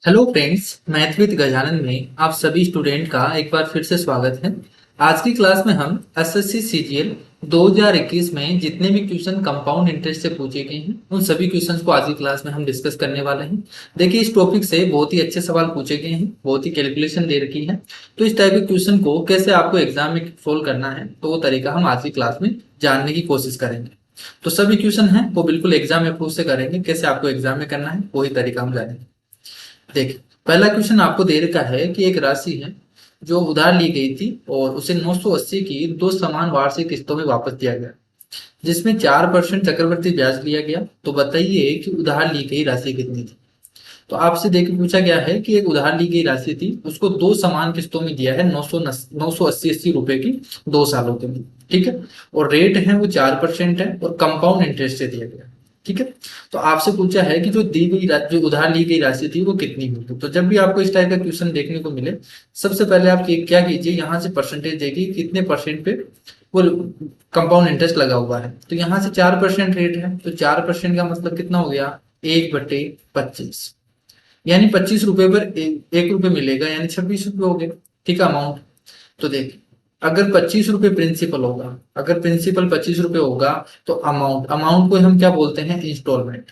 Hello friends, math with Gajanan में आप सभी स्टूडेंट का एक बार फिर से स्वागत है। आज की क्लास में हम एसएससी सीजीएल 2021 में जितने भी क्वेश्चन कंपाउंड इंटरेस्ट से पूछे गए हैं उन सभी क्वेश्चंस को आज की क्लास में हम डिस्कस करने वाले हैं। देखिए, इस टॉपिक से बहुत ही अच्छे सवाल पूछे गए हैं, बहुत ही कैलकुलेशन दे रखी है। तो इस टाइप के क्वेश्चन को कैसे आपको एग्जाम में सोल्व करना है तो वो तरीका हम आज की क्लास में जानने की कोशिश करेंगे। तो सभी क्वेश्चन हैं वो बिल्कुल एग्जाम अप्रोच से करेंगे, कैसे आपको एग्जाम में करना है वही तरीका हम जानेंगे। देखिए, पहला क्वेश्चन आपको दे रखा है कि एक राशि है जो उधार ली गई थी और उसे 980 की दो समान वार्षिक किस्तों में वापस दिया गया, जिसमें 4% चक्रवृद्धि ब्याज लिया गया। तो बताइए कि उधार ली गई राशि कितनी थी। तो आपसे देख के पूछा गया है कि एक उधार ली गई राशि थी, उसको दो समान किस्तों में दिया है 980 रुपए की 2 सालों के लिए। ठीक है, और रेट है वो 4% है और कंपाउंड इंटरेस्ट से दिया गया। ठीक है, तो आपसे पूछा है कि जो दी गई जो उधार ली गई राशि थी वो कितनी होगी। तो जब भी आपको इस टाइप का क्वेश्चन देखने को मिले, सबसे पहले आप क्या कीजिए, यहाँ से परसेंटेज देखिए कितने परसेंट पे वो कंपाउंड इंटरेस्ट लगा हुआ है। तो यहाँ से 4% रेट है, तो 4% का मतलब कितना हो गया, 1/25, यानी 25 रुपए पर 1 रुपए मिलेगा, यानी 26 रुपए हो गए। ठीक है, अमाउंट। तो देखिए, अगर 25 रुपए प्रिंसिपल होगा, अगर प्रिंसिपल 25 रुपए होगा तो अमाउंट अमाउंट को हम क्या बोलते हैं, इंस्टॉलमेंट।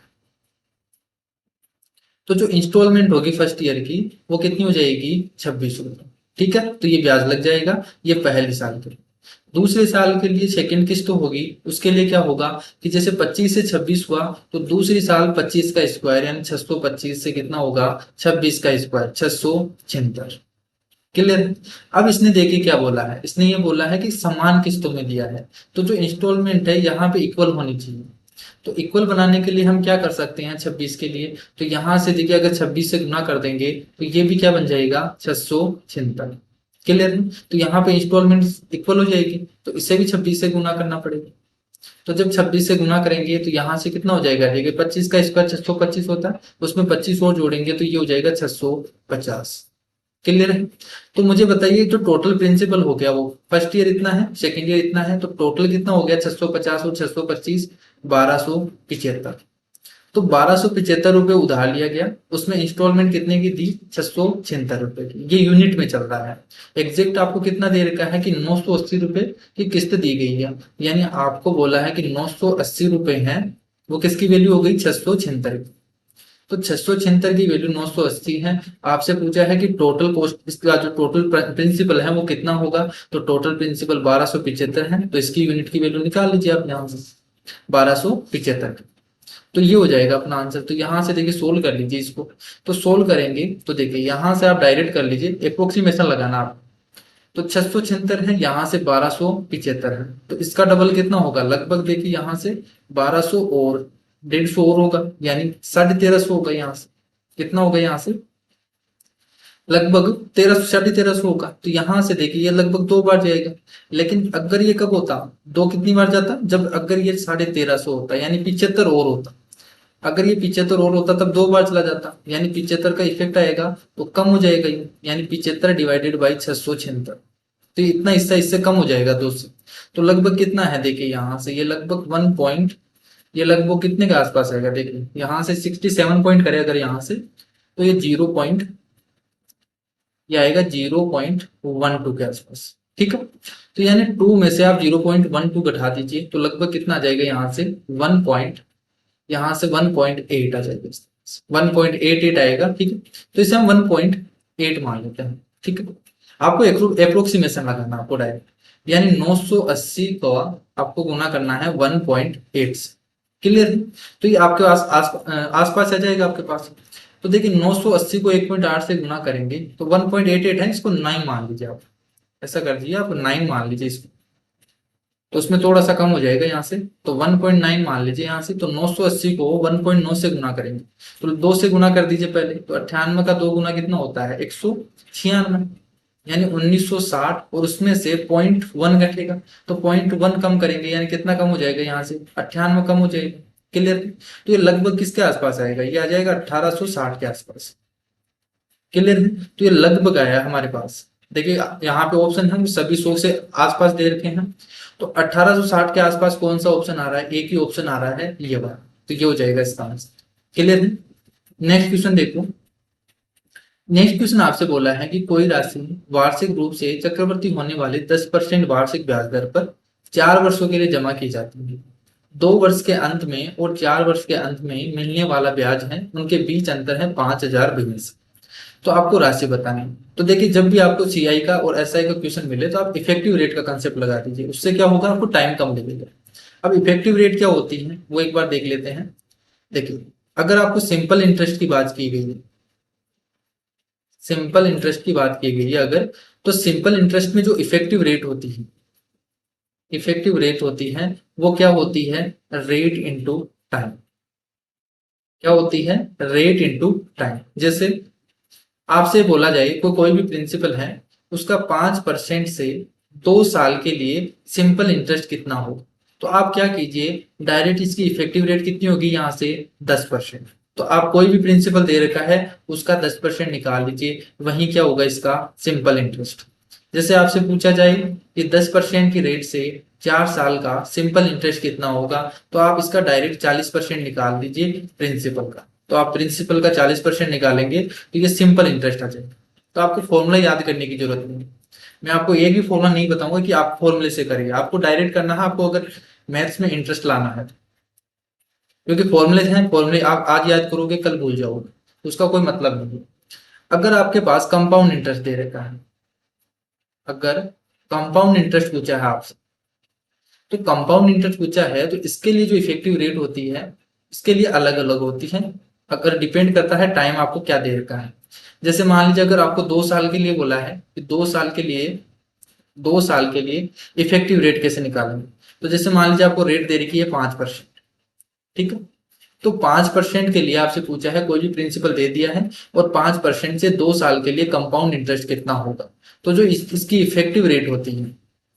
तो जो इंस्टॉलमेंट होगी फर्स्ट ईयर की वो कितनी हो जाएगी, 26 रुपए। ठीक है, तो ये ब्याज लग जाएगा, ये पहले साल के लिए। दूसरे साल के लिए सेकंड किस्त होगी, उसके लिए क्या होगा कि जैसे 25 से 26 हुआ तो दूसरी साल 25 का स्क्वायर यानी 625 से कितना होगा, 26 का स्क्वायर 676। क्लियर। अब इसने देखिए क्या बोला है, इसने ये बोला है कि समान किस्तों में दिया है, तो जो इंस्टॉलमेंट है यहाँ पे इक्वल होनी चाहिए। तो इक्वल बनाने के लिए हम क्या कर सकते हैं 26 के लिए, तो यहाँ से देखिए अगर 26 से गुना कर देंगे तो ये भी क्या बन जाएगा, 676। क्लियर है, तो यहाँ पे इंस्टॉलमेंट इक्वल हो जाएगी, तो इसे भी 26 से गुना करना पड़ेगा। तो जब 26 से गुना करेंगे तो यहाँ से कितना हो जाएगा, देखिए 25 का स्क्वायर 625 होता है, उसमें 25 और जोड़ेंगे तो ये हो जाएगा 650। क्लियर है। तो मुझे बताइए जो टोटल प्रिंसिपल हो गया वो फर्स्ट ईयर इतना है, सेकंड ईयर इतना है, तो टोटल कितना हो गया, 650 और 625 1275। तो 1275 रुपए उधार लिया गया, उसमें इंस्टॉलमेंट कितने की दी, 676 रुपए की। ये यूनिट में चल रहा है। एग्जैक्ट आपको कितना दे रखा है कि 980 रुपए की किस्त दी गई है, यानी आपको बोला है कि 980 रुपए है, वो किसकी वैल्यू हो गई, 676। तो 676 की वैल्यू 980 है। आपसे पूछा है कि टोटल कॉस्ट, इसका जो टोटल प्रिंसिपल है वो कितना होगा, तो टोटल प्रिंसिपल 1275 है, तो इसकी यूनिट की वैल्यू निकाल लीजिए आप यहाँ से, 1275। तो ये हो जाएगा अपना आंसर। तो यहाँ से देखिए सोल्व कर लीजिए इसको। तो सोल्व करेंगे तो देखिए यहाँ से आप डायरेक्ट कर लीजिए, अप्रोक्सीमेशन लगाना आप। तो 676 है, यहाँ से 1275 है, तो इसका डबल कितना होगा, लगभग देखिए यहाँ से 1200 और 150 और होगा, यानी 1350 होगा। यहाँ से कितना होगा, यहाँ से लगभग 1300 1350 होगा। तो यहाँ से देखिए ये लगभग 2 बार जाएगा। लेकिन अगर ये कब होता, दो कितनी बार जाता, जब अगर ये 1350 होता यानी 75 और होता। अगर ये 75 और होता तब 2 बार चला जाता, यानी 75 का इफेक्ट आएगा तो कम हो जाएगा ये, यानी 75 डिवाइडेड बाई 676। तो इतना हिस्सा इससे कम हो जाएगा 2 से। तो लगभग कितना है, देखिए यहाँ से ये लगभग 1 पॉइंट, ये लगभग कितने के आसपास आएगा, देखिए यहाँ से 67 पॉइंट करे अगर यहाँ से, तो ये 0 पॉइंट, ये आएगा 0.12 के आसपास। ठीक है, तो यानी 2 में से आप 0.12 घटा दीजिए तो लगभग कितना आ जाएगा, यहाँ से 1 पॉइंट, यहाँ से 1.8 आ जाएगा, 1.88 आएगा। ठीक है, तो इसे हम 1.8 मान लेते हैं। ठीक है, आपको अप्रोक्सीमेशन लगाना आपको डायरेक्ट, यानी 980 का आपको गुना करना है 1.8 से। क्लियर है, तो ये आपके पास आसपास आ जाएगा आपके पास। तो देखिए 980 को 1.8 से गुना करेंगे तो 1.88 है, इसको 9 मान लीजिए आप। ऐसा कर दीजिए आप, 9 मान लीजिए इसको, तो उसमें थोड़ा सा कम हो जाएगा यहाँ से, तो 1.9 मान लीजिए यहाँ से। तो 980 को 1.9 से गुना करेंगे, तो 2 से गुना कर दीजिए पहले, तो 98 का 2 गुना कितना होता है, 196, यानी 1960, और उसमें से 0.1 घटेगा, तो 0.1 कम करेंगे यानी कितना कम हो जाएगा, यहाँ से 98 कम हो जाएगा। क्लियर। तो ये लगभग किसके आसपास आएगा, ये आ जाएगा 1860 के आसपास। क्लियर है, तो ये लगभग आया हमारे पास। देखिए यहाँ पे ऑप्शन हम सभी 100 से आसपास दे रखे हैं, तो 1860 के आसपास कौन सा ऑप्शन आ रहा है, एक ही ऑप्शन आ रहा है, ये वाला। तो ये हो जाएगा इसका आंसर। क्लियर है। नेक्स्ट क्वेश्चन देखो, नेक्स्ट क्वेश्चन आपसे बोला है कि कोई राशि वार्षिक रूप से चक्रवृद्धि होने वाले 10% वार्षिक ब्याज दर पर 4 वर्षों के लिए जमा की जाती है। 2 वर्ष के अंत में और 4 वर्ष के अंत में मिलने वाला ब्याज है, उनके बीच अंतर है 5,000 तो आपको राशि बतानी है। तो देखिए, जब भी आपको सीआई का और एसआई का क्वेश्चन मिले तो आप इफेक्टिव रेट का कंसेप्ट लगा दीजिए, उससे क्या होगा, आपको टाइम कम लगेगा। अब इफेक्टिव रेट क्या होती है वो एक बार देख लेते हैं। देखिए, अगर आपको सिंपल इंटरेस्ट की बात की गई है, सिंपल इंटरेस्ट की बात की गई है अगर, तो सिंपल इंटरेस्ट में जो इफेक्टिव रेट होती है, इफेक्टिव रेट होती है वो क्या होती है, रेट इनटू टाइम। क्या होती है, रेट इनटू टाइम। जैसे आपसे बोला जाए कोई भी प्रिंसिपल है, उसका 5% से 2 साल के लिए सिंपल इंटरेस्ट कितना हो, तो आप क्या कीजिए, डायरेक्ट इसकी इफेक्टिव रेट कितनी होगी यहाँ से, 10%। तो आप कोई भी प्रिंसिपल दे रखा है उसका 10% निकाल लीजिए, वही क्या होगा, इसका सिंपल इंटरेस्ट। जैसे आपसे पूछा जाए कि 10% की रेट से 4 साल का सिंपल इंटरेस्ट कितना होगा, तो आप इसका डायरेक्ट 40% निकाल दीजिए प्रिंसिपल का। तो आप प्रिंसिपल का 40% निकालेंगे तो ये सिंपल इंटरेस्ट आ जाएगा। तो आपको फॉर्मूला याद करने की जरूरत नहीं है। मैं आपको एक भी फॉर्मूला नहीं बताऊंगा कि आप फॉर्मूले से करिए, आपको डायरेक्ट करना है, आपको अगर मैथ्स में इंटरेस्ट लाना है तो। क्योंकि फॉर्मूले हैं, फॉर्मूले आप आज याद करोगे कल भूल जाओगे, तो उसका कोई मतलब नहीं है। अगर आपके पास कंपाउंड इंटरेस्ट दे रखा है, अगर कंपाउंड इंटरेस्ट पूछा है आपसे, तो कंपाउंड इंटरेस्ट पूछा है तो इसके लिए जो इफेक्टिव रेट होती है, इसके लिए अलग अलग होती है। अगर डिपेंड करता है टाइम आपको क्या दे रखा है। जैसे मान लीजिए अगर आपको 2 साल के लिए बोला है कि 2 साल के लिए, 2 साल के लिए इफेक्टिव रेट कैसे निकालेंगे, तो जैसे मान लीजिए आपको रेट दे रखी है 5%। ठीक है, तो 5% के लिए आपसे पूछा है, कोई भी प्रिंसिपल दे दिया है, और 5% से 2 साल के लिए कंपाउंड इंटरेस्ट कितना होगा। तो जो इसकी इफेक्टिव रेट होती है,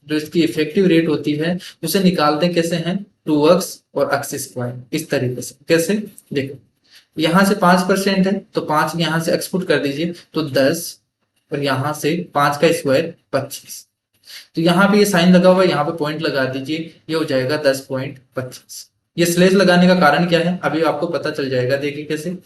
जो इसकी इफेक्टिव रेट होती है, उसे निकालते हैं कैसे हैं, 2x और x स्क्वायर, इस तरीके से। कैसे, देखो, यहां से 5% है तो 5 यहां से एक्सपुट कर दीजिए तो 10, और यहां से 5 का स्क्वायर 25। तो यहाँ पे ये साइन लगा हुआ है, यहाँ पे पॉइंट लगा दीजिए, ये हो जाएगा 10.25। ये स्लेश लगाने का कारण क्या है अभी आपको पता चल जाएगा, देखिए कैसे।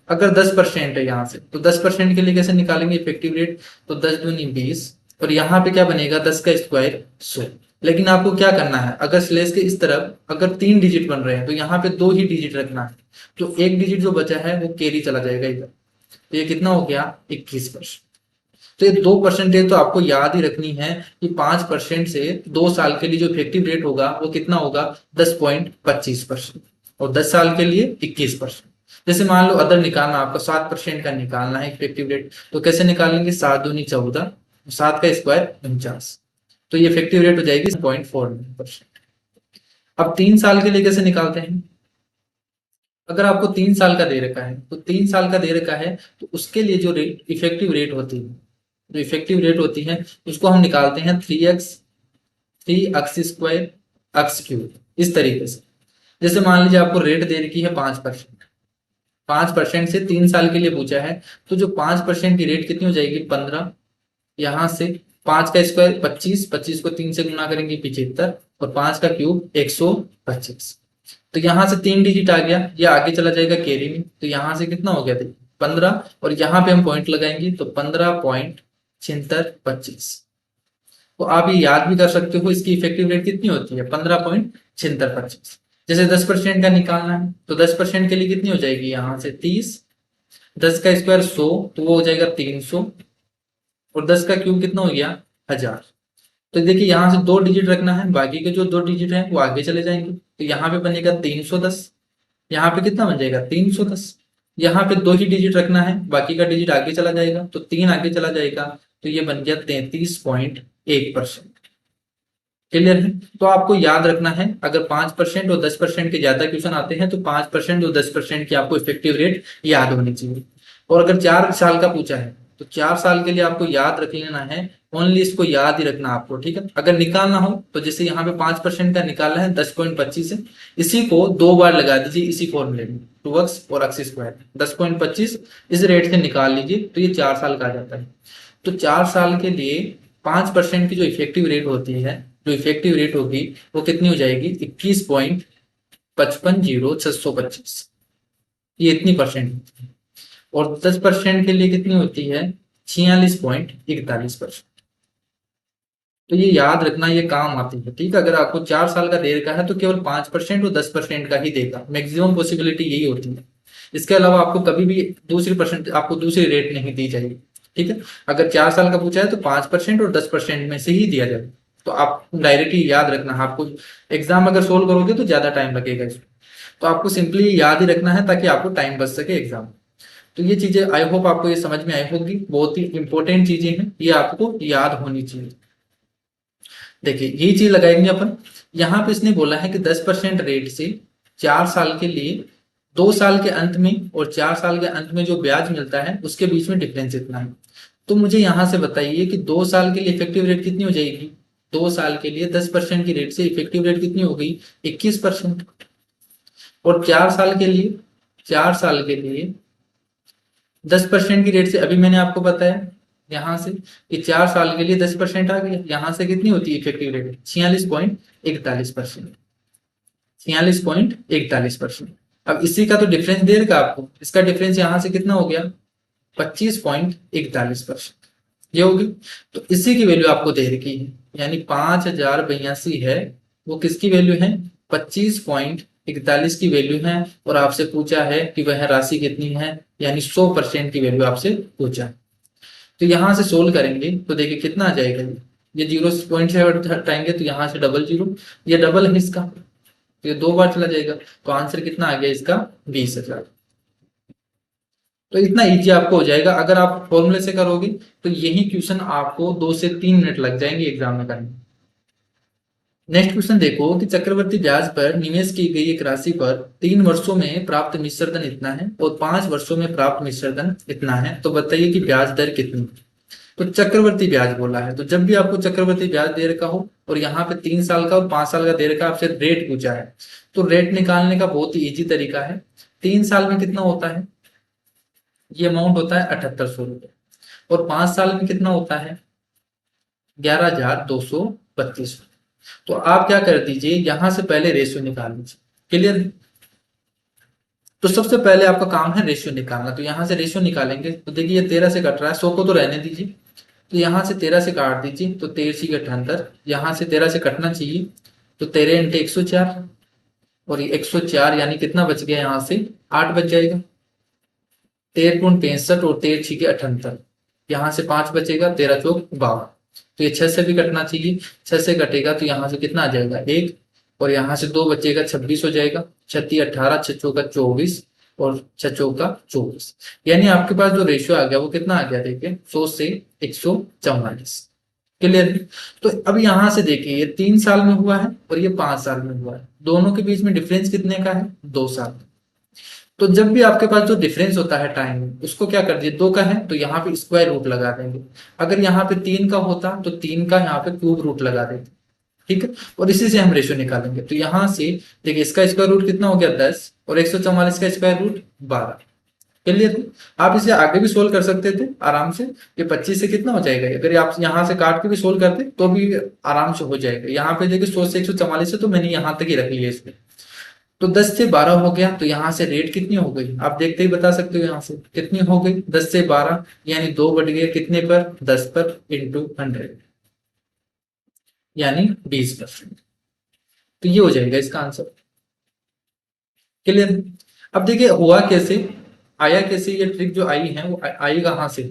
अगर 10% है यहाँ से, तो 10% के लिए कैसे निकालेंगे इफेक्टिव रेट, तो 10 दूनी 20, और यहाँ पे क्या बनेगा, 10 का स्क्वायर 100। लेकिन आपको क्या करना है, अगर स्लेश के इस तरफ अगर 3 डिजिट बन रहे हैं तो यहाँ पे 2 ही डिजिट रखना है, तो एक डिजिट जो बचा है वो कैरी चला जाएगा इधर। तो ये कितना हो गया, 21%। तो ये 2% तो आपको याद ही रखनी है कि 5% से 2 साल के लिए जो इफेक्टिव रेट होगा वो कितना होगा, 10.25%, और 10 साल के लिए 21%। जैसे मान लो अदर निकालना, आपको 7% का निकालना है इफेक्टिव रेट, तो कैसे निकालेंगे, 7 दूनी 14, 7 का स्क्वायर 49। तो ये इफेक्टिव रेट हो जाएगी 0.49%। अब 3 साल के लिए कैसे निकालते हैं, अगर आपको 3 साल का दे रखा है, तो 3 साल का दे रखा है तो उसके लिए जो रेट इफेक्टिव रेट होती है, जो इफेक्टिव रेट होती है उसको हम निकालते हैं 3x एक्स क्यूब, इस तरीके से। जैसे मान लीजिए आपको रेट दे रखी है 5%, 5% से 3 साल के लिए पूछा है, तो जो 5% की रेट कितनी हो जाएगी, 15। यहाँ से 5 का स्क्वायर 25, 25 को 3 से गुना करेंगे 75, और 5 का क्यूब 125। तो यहाँ से 3 डिजिट आ गया, ये आगे चला जाएगा कैरी में, तो यहाँ से कितना हो गया, देखिए 15, और यहाँ पे हम पॉइंट लगाएंगे तो 15.7625। तो आप ये याद भी कर सकते हो इसकी इफेक्टिव रेट कितनी होती है, 15.7625। जैसे 10% का निकालना है तो 10% के लिए कितनी हो जाएगी, यहाँ से 30, 10 का स्क्वायर 100, तो वो हो जाएगा 300, और 10 का क्यूब कितना हो गया, 1000। तो देखिए यहाँ से 2 डिजिट रखना है, बाकी के जो 2 डिजिट हैं वो आगे चले जाएंगे, तो यहाँ पे बनेगा 310, यहाँ पे कितना बन जाएगा, 310। यहाँ पे 2 ही डिजिट रखना है, बाकी का डिजिट आगे चला जाएगा, तो 3 आगे चला जाएगा, तो ये बन गया 33.1%। क्लियर है। तो आपको याद रखना है, अगर 5% और 10% के ज्यादा क्वेश्चन आते हैं तो 5% और 10% की आपको इफेक्टिव रेट याद होनी चाहिए। और अगर 4 साल का पूछा है तो 4 साल के लिए आपको याद रख लेना है, ओनली इसको याद ही रखना आपको, ठीक है। अगर निकालना हो तो जैसे यहाँ पे 5% का निकालना है 10.25 है, इसी को 2 बार लगा दीजिए इसी फॉर्मूले में, 2x और एक्स स्क्वायर 10.25 इस रेट से निकाल लीजिए, तो ये 4 साल का आ जाता है। तो 4 साल के लिए 5% की जो इफेक्टिव रेट होती है, जो इफेक्टिव रेट होगी वो कितनी हो जाएगी, 21.550625। ये इतनी परसेंट। और 10% के लिए कितनी होती है 46.41%। तो ये याद रखना, ये काम आती है, ठीक है। अगर आपको 4 साल का देर का है तो केवल 5% और 10% का ही देगा, मैक्सिमम पॉसिबिलिटी यही होती है। इसके अलावा आपको कभी भी आपको दूसरी रेट नहीं दी जाएगी, ठीक है। अगर 4 साल का पूछा है तो 5% और 10% में से ही दिया जाएगा। तो आप डायरेक्टली याद रखना, आपको एग्जाम अगर सोल्व करोगे तो ज्यादा टाइम लगेगा इसमें, तो आपको सिंपली याद ही रखना है ताकि आपको टाइम बच सके एग्जाम। तो ये चीजें आई होप आपको ये समझ में आई होगी, बहुत ही इंपॉर्टेंट चीजें हैं, ये आपको याद होनी चाहिए। देखिए यही चीज लगाएंगे अपन। यहाँ पे इसने बोला है कि 10% रेट से 4 साल के लिए 2 साल के अंत में और 4 साल के अंत में जो ब्याज मिलता है उसके बीच में डिफरेंस इतना है। तो मुझे यहाँ से बताइए कि 2 साल के लिए इफेक्टिव रेट कितनी हो जाएगी। 2 साल के लिए 10% की रेट से इफेक्टिव रेट कितनी हो गई 21%। और 4 साल के लिए 10% की रेट से अभी मैंने आपको बताया यहाँ से कि 4 साल के लिए 10% आ गया, यहाँ से कितनी होती है इफेक्टिव रेट 46.41%। 46.41%। अब इसी का तो डिफरेंस दे रखा आपको, इसका डिफरेंस यहाँ से कितना हो गया 25.41%, ये होगी। तो इसी की वैल्यू आपको दे रखी है, यानी 5082 है, वो किसकी वैल्यू है 25.41 की वैल्यू है। और आपसे पूछा है कि वह राशि कितनी है, यानी 100% की वैल्यू आपसे पूछा है। तो यहां से सोल्व करेंगे तो देखिए कितना आ जाएगा, ये 0 पॉइंट से हटाएंगे तो यहाँ से डबल जीरो, ये डबल है इसका, तो ये 2 बार चला जाएगा। तो आंसर कितना आ गया इसका 20,000। तो इतना इजी आपको हो जाएगा, अगर आप फॉर्मूले से करोगे तो यही क्वेश्चन आपको 2 से 3 मिनट लग जाएंगे एग्जाम में करने। नेक्स्ट क्वेश्चन देखो कि चक्रवर्ती ब्याज पर निवेश की गई एक राशि पर 3 वर्षों में प्राप्त मिश्र धन इतना है और 5 वर्षों में प्राप्त मिश्र धन इतना है, तो बताइए कि ब्याज दर कितनी। तो चक्रवर्ती ब्याज बोला है, तो जब भी आपको चक्रवर्ती ब्याज दे रखा हो और यहाँ पे 3 साल का और 5 साल का दे रखा आपसे रेट पूछा है, तो रेट निकालने का बहुत ही इजी तरीका है। 3 साल में कितना होता है, ये अमाउंट होता है 7800 रुपये, और 5 साल में कितना होता है 11,232। तो आप क्या कर दीजिए, यहां से पहले रेशियो निकाल लीजिए। क्लियर। तो सबसे पहले आपका काम है रेशियो निकालना, तो यहां से रेशियो निकालेंगे तो देखिए ये 13 से कट रहा है, 100 को तो रहने दीजिए, तो यहां से 13 से काट दीजिए, तो 13 यहां से 13 से कटना चाहिए, तो 13 × 104, और ये 104 यानी कितना बच गया, यहाँ से 8 बच जाएगा। 13 × 65 और 13 × 6 = 78, यहाँ से 5 बचेगा, 13 × 4 = 52। तो ये 6 से भी कटना चाहिए, 6 से कटेगा तो यहाँ से कितना आ जाएगा 1, और यहाँ से 2 बचेगा 26 हो जाएगा। 36 18, 6 चौका 24 और 6 चौका 24, यानी आपके पास जो रेशियो आ गया वो कितना आ गया, देखिए 100 से 144। क्लियर। तो अब यहाँ से देखिए ये 3 साल में हुआ है और ये 5 साल में हुआ है, दोनों के बीच में डिफरेंस कितने का है 2 साल। तो जब भी आपके पास जो डिफरेंस होता है टाइम में, उसको क्या कर दिए 2 का है तो यहाँ पे स्क्वायर रूट लगा देंगे। अगर यहाँ पे 3 का होता तो 3 का यहाँ पे क्यूब रूट लगा देते, ठीक है। और इसी से हम रेशियो निकालेंगे, तो यहाँ से देखिए इसका स्क्वायर रूट कितना हो गया 10 और 144 का स्क्वायर रूट 12। क्लियर। आप इसे आगे भी सोल्व कर सकते थे आराम से, ये 25 से कितना हो जाएगा, अगर आप यहाँ से काट के भी सोल्व करते तो भी आराम से हो जाएगा। यहाँ पे देखिए 100 से 144 है तो मैंने यहाँ तक ही रख लिया इसमें। तो 10 से 12 हो गया, तो यहाँ से रेट कितनी हो गई आप देखते ही बता सकते हो, यहाँ से कितनी हो गई 10 से 12, यानी 2 बढ़ गए कितने पर 10 पर इंटू 100, यानी 20%। तो ये हो जाएगा इसका आंसर। क्लियर। अब देखिए हुआ कैसे, आया कैसे, ये ट्रिक जो आई है वो आई कहाँ से,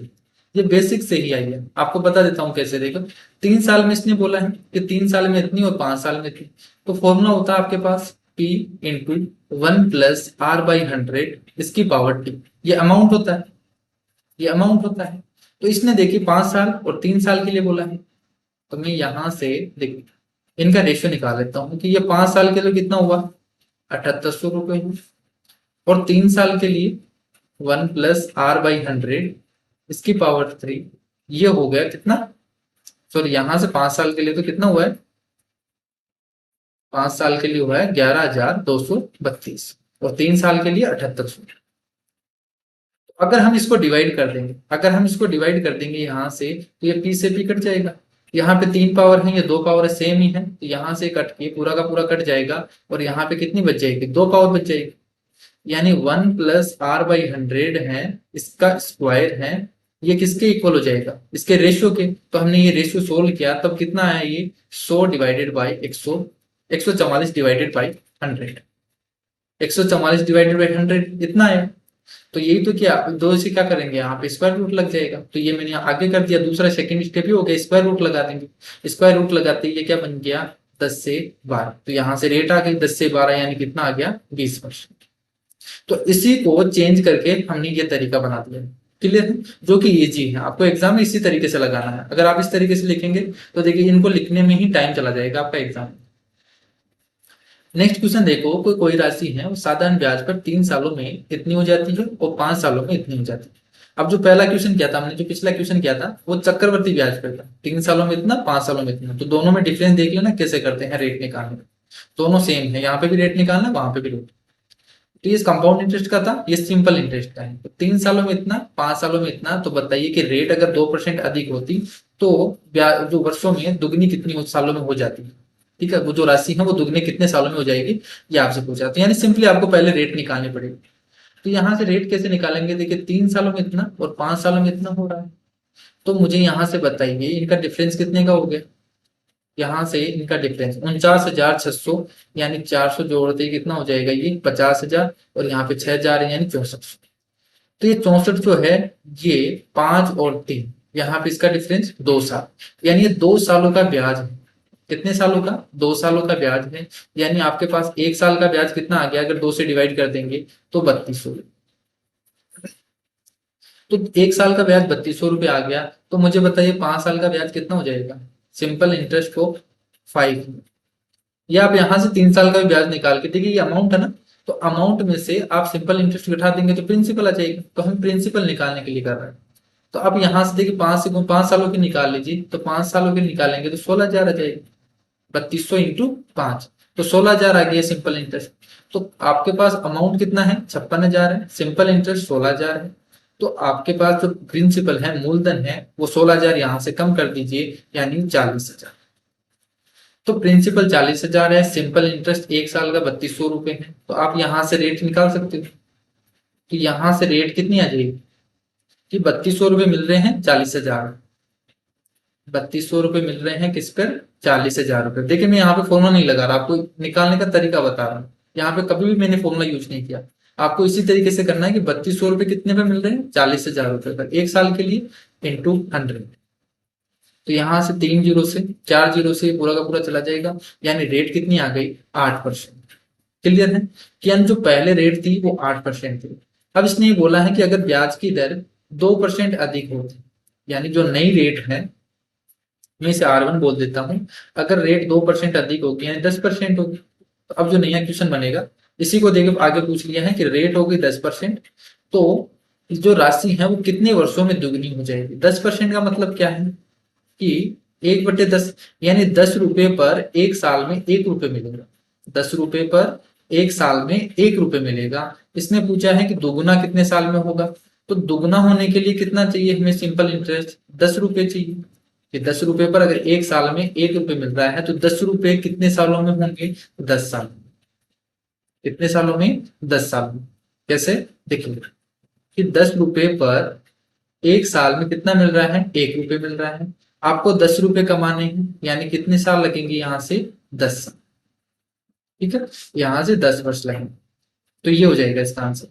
ये बेसिक से ही आई है। आपको बता देता हूँ कैसे। देखो 3 साल में इसने बोला है कि 3 साल में इतनी और 5 साल में इतनी, तो फॉर्मूला होता है आपके पास P इंटू 1 + R/100 इसकी पावर T, ये अमाउंट होता है, ये अमाउंट होता है। तो इसने देखिए 5 साल और 3 साल के लिए बोला है, तो मैं यहां से देखिए इनका रेशियो निकाल लेता हूँ कि ये 5 साल के लिए कितना हुआ 7800 रुपये, और 3 साल के लिए 1 + R/100 इसकी पावर 3, ये हो गया कितना, सॉरी यहाँ से 5 साल के लिए तो कितना हुआ है, 5 साल के लिए हुआ है 11,232 और 3 साल के लिए 7800। अगर हम इसको डिवाइड कर देंगे, अगर हम इसको डिवाइड कर देंगे यहाँ से, तो ये P से P कट जाएगा। यहाँ पे 3 पावर है, ये 2 पावर सेम ही है, तो यहाँ से कट के पूरा का पूरा कट जाएगा, और यहाँ पे कितनी बच जाएगी 2 पावर बच जाएगी। यानी 1 + r/100 है, इसका स्क्वायर है, ये किसके इक्वल हो जाएगा, इसके रेशियो के। तो हमने ये रेशियो सोल्व किया तब कितना आया, ये 100 divided by 100, 144 divided by 100, 144 divided by 100 इतना है। तो यही तो, क्या दो से क्या करेंगे, यहाँ पे स्क्वायर रूट लग जाएगा। तो ये मैंने आगे कर दिया, दूसरा सेकंड स्टेप ही हो गया, स्क्वायर रूट लगा देंगे। स्क्वायर रूट लगाते ही ये क्या बन गया, 10 से 12। तो यहाँ से रेट आ गई 10 से 12, यानी कितना आ गया, 20%। तो इसी को चेंज करके हमने ये तरीका बना दिया। क्लियर है, जो कि इजी है, आपको एग्जाम में इसी तरीके से लगाना है। अगर आप इस तरीके से लिखेंगे तो देखिए इनको लिखने में ही टाइम चला जाएगा आपका एग्जाम। नेक्स्ट क्वेश्चन देखो, कोई राशि है वो साधारण ब्याज पर 3 सालों में इतनी हो जाती है और 5 सालों में इतनी हो जाती है। अब जो पहला क्वेश्चन किया था हमने, जो पिछला क्वेश्चन किया था वो चक्रवर्ती ब्याज पर था, 3 सालों में इतना, 5 सालों में इतना। तो दोनों में डिफरेंस देख लो ना, कैसे करते हैं रेट निकालने। दोनों सेम है, यहाँ पे भी रेट निकालना, वहां पे भी रेट। तो ये कंपाउंड इंटरेस्ट का था, ये सिंपल इंटरेस्ट का है। तो 3 सालों में इतना, 5 सालों में इतना। तो बताइए कि रेट अगर 2% अधिक होती तो ब्याज जो वर्षों में दुगनी कितनी सालों में हो जाती है। ठीक है, वो जो राशि है वो दुगने कितने सालों में हो जाएगी, ये आपसे पूछा। तो यानी सिंपली आपको पहले रेट निकालनी पड़ेगी। तो यहाँ से रेट कैसे निकालेंगे, देखिए 3 सालों में इतना और 5 सालों में इतना हो रहा है। तो मुझे यहाँ से बताइए इनका डिफरेंस कितने का हो गया। यहाँ से इनका डिफरेंस 49,600, यानी 400 जोड़ते ही कितना हो जाएगा, ये 50,000। और यहाँ पे 6,000 है, यानी 6400। तो ये 64 जो है, ये 5 और 3, यहाँ पे इसका डिफरेंस 2 साल, यानी ये 2 सालों का ब्याज है। कितने सालों का, 2 सालों का ब्याज है। यानी आपके पास 1 साल का ब्याज कितना आ गया, अगर 2 से डिवाइड कर देंगे तो 3200। तो 1 साल का ब्याज 3200 रुपये आ गया। तो मुझे बताइए 5 साल का ब्याज कितना हो जाएगा। सिंपल इंटरेस्ट को 5, या आप यहां से 3 साल का भी ब्याज निकाल के देखिए, ये अमाउंट है ना, तो अमाउंट में से आप सिंपल इंटरेस्ट घटा देंगे तो प्रिंसिपल आ जाएगा। तो हम प्रिंसिपल निकालने के लिए कर रहे हैं। तो अब यहां से देखिए 5 सालों की निकाल लीजिए, तो 5 सालों की निकालेंगे तो 16,000 आ जाएगी। 3200 इंटू 5, तो 16,000 आ गया सिंपल इंटरेस्ट। तो आपके पास अमाउंट कितना है, 56,000 है, सिंपल इंटरेस्ट 16,000 है। तो आपके पास जो प्रिंसिपल है, मूलधन है, वो 16,000 यहां से कम कर दीजिए, यानी 40,000। तो प्रिंसिपल 40,000 है, सिंपल इंटरेस्ट 1 साल का 3200 रुपये है। तो आप यहां से रेट निकाल सकते हो। तो यहां से रेट कितनी आ जाएगी कि 3200 रुपये मिल रहे हैं 40,000, 3200 रुपये मिल रहे हैं किस पर, 40,000 रुपये। देखिए मैं यहाँ पे फॉर्मूला नहीं लगा रहा, आपको निकालने का तरीका बता रहा हूँ। यहाँ पे कभी भी मैंने फॉर्मूला यूज नहीं किया। आपको इसी तरीके से करना है कि 3200 रुपये कितने पे मिल रहे हैं, 40,000 रुपये पर 1 साल के लिए, इंटू 100। तो यहां से 3 जीरो से 4 जीरो से पूरा का पूरा चला जाएगा, यानी रेट कितनी आ गई, 8%। क्लियर है कि यानी जो पहले रेट थी वो 8% थी। अब इसने ये बोला है कि अगर ब्याज की दर 2% अधिक होती, यानी जो नई रेट है, मैं इसे R1 बोल देता हूं, अगर रेट 2% अधिक होगी यानी 10% होगी। तो अब जो नया क्वेश्चन बनेगा, इसी को देखो आगे पूछ लिया है कि रेट होगी 10%, तो जो राशि है वो कितने वर्षों में दुगनी हो जाएगी। 10% का मतलब क्या है कि 1/10, यानी 10 रुपए पर 1 साल में 1 रुपए मिलेगा। 10 रुपए पर 1 साल में 1 रुपए मिलेगा। इसने पूछा है कि दोगुना कितने साल में होगा। तो दुगना होने के लिए कितना चाहिए हमें, सिंपल इंटरेस्ट 10 रुपए चाहिए। कि 10 रुपए पर अगर 1 साल में 1 रुपए मिल रहा है, तो 10 रुपए कितने सालों में होंगे, 10 साल। कितने सालों में, 10 साल में। कैसे, देखिए कि 10 रुपए पर 1 साल में कितना मिल रहा है, 1 रुपए मिल रहा है। आपको 10 रुपए कमाने हैं, यानी कितने साल लगेंगे, यहां से 10 साल। ठीक है, यहां से 10 वर्ष लगेंगे। तो ये हो जाएगा इसका आंसर।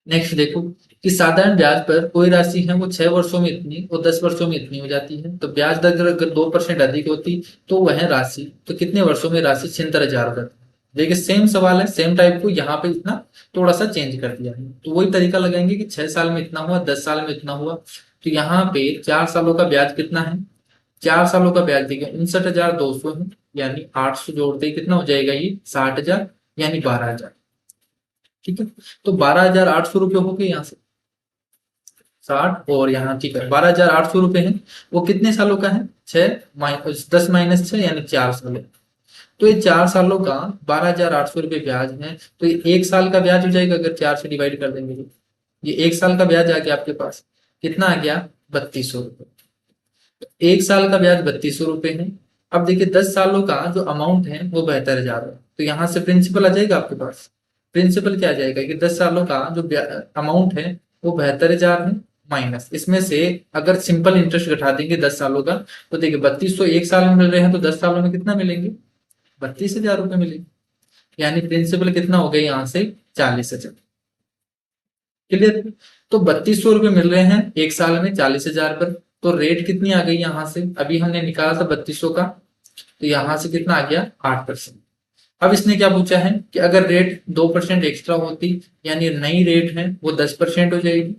नेक्स्ट देखो कि साधारण ब्याज पर कोई राशि है वो 6 वर्षों में इतनी और 10 वर्षों में इतनी हो जाती है। तो ब्याज दर अगर 2% अधिक होती तो वह राशि, तो कितने वर्षों में राशि 76,000 हो जाती। देखिए सेम सवाल है, सेम टाइप को यहाँ पे इतना थोड़ा सा चेंज कर दिया है। तो वही तरीका लगाएंगे कि 6 साल में इतना हुआ, 10 साल में इतना हुआ। तो यहाँ पे 4 सालों का ब्याज कितना है, 4 सालों का ब्याज देखिए 59,200 है, यानी 800 जोड़ते ही कितना हो जाएगा, ये 60,000, यानी 12,000। ठीक है, तो 12,800 रुपये हो गए यहाँ से 60, और यहाँ ठीक है 12,800 रुपये है। वो कितने सालों का है, 10 - 6 यानी 4 साल है। तो ये 4 सालों का 12,800 रुपये ब्याज है। तो ये 1 साल का ब्याज हो जाएगा, अगर 4 से डिवाइड कर देंगे तो। ये 1 साल का ब्याज आ गया आपके पास, कितना आ गया, 3200 रुपये। 1 साल का ब्याज 3200 रुपये है। अब देखिए 10 सालों का जो अमाउंट है वो 72,000 है। तो यहाँ से प्रिंसिपल आ जाएगा आपके पास, प्रिंसिपल क्या आ जाएगा कि 10 सालों का जो अमाउंट है वो 72,000 है, माइनस इसमें से अगर सिंपल इंटरेस्ट घटा देंगे 10 सालों का, तो देखिए 3200 एक साल में मिल रहे हैं, तो 10 सालों में कितना मिलेंगे, 32,000 रुपए मिलेंगे। यानी प्रिंसिपल कितना हो गया यहाँ से, 40,000। क्लियर। तो 3200 रुपये मिल रहे हैं एक साल में 40,000 पर, तो रेट कितनी आ गई यहाँ से, अभी हमने निकाला था 3200 का, तो यहाँ से कितना आ गया, 8%। अब इसने क्या पूछा है कि अगर रेट 2% एक्स्ट्रा होती, यानी नई रेट है वो 10% हो जाएगी।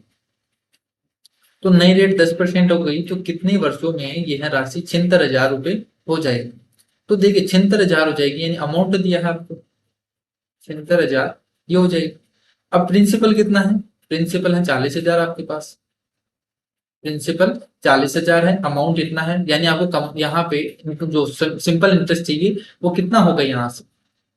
तो नई रेट 10% हो गई, तो कितने वर्षों में यह राशि 76,000 रुपये हो जाएगी। तो देखिए 76,000 हो जाएगी, यानी अमाउंट दिया है आपको 76,000, ये हो जाएगी। अब प्रिंसिपल कितना है, प्रिंसिपल है 40,000 आपके पास, प्रिंसिपल 40,000 है, अमाउंट इतना है, यानी आपको यहाँ पे जो सिंपल इंटरेस्ट चाहिए वो कितना होगा यहाँ से,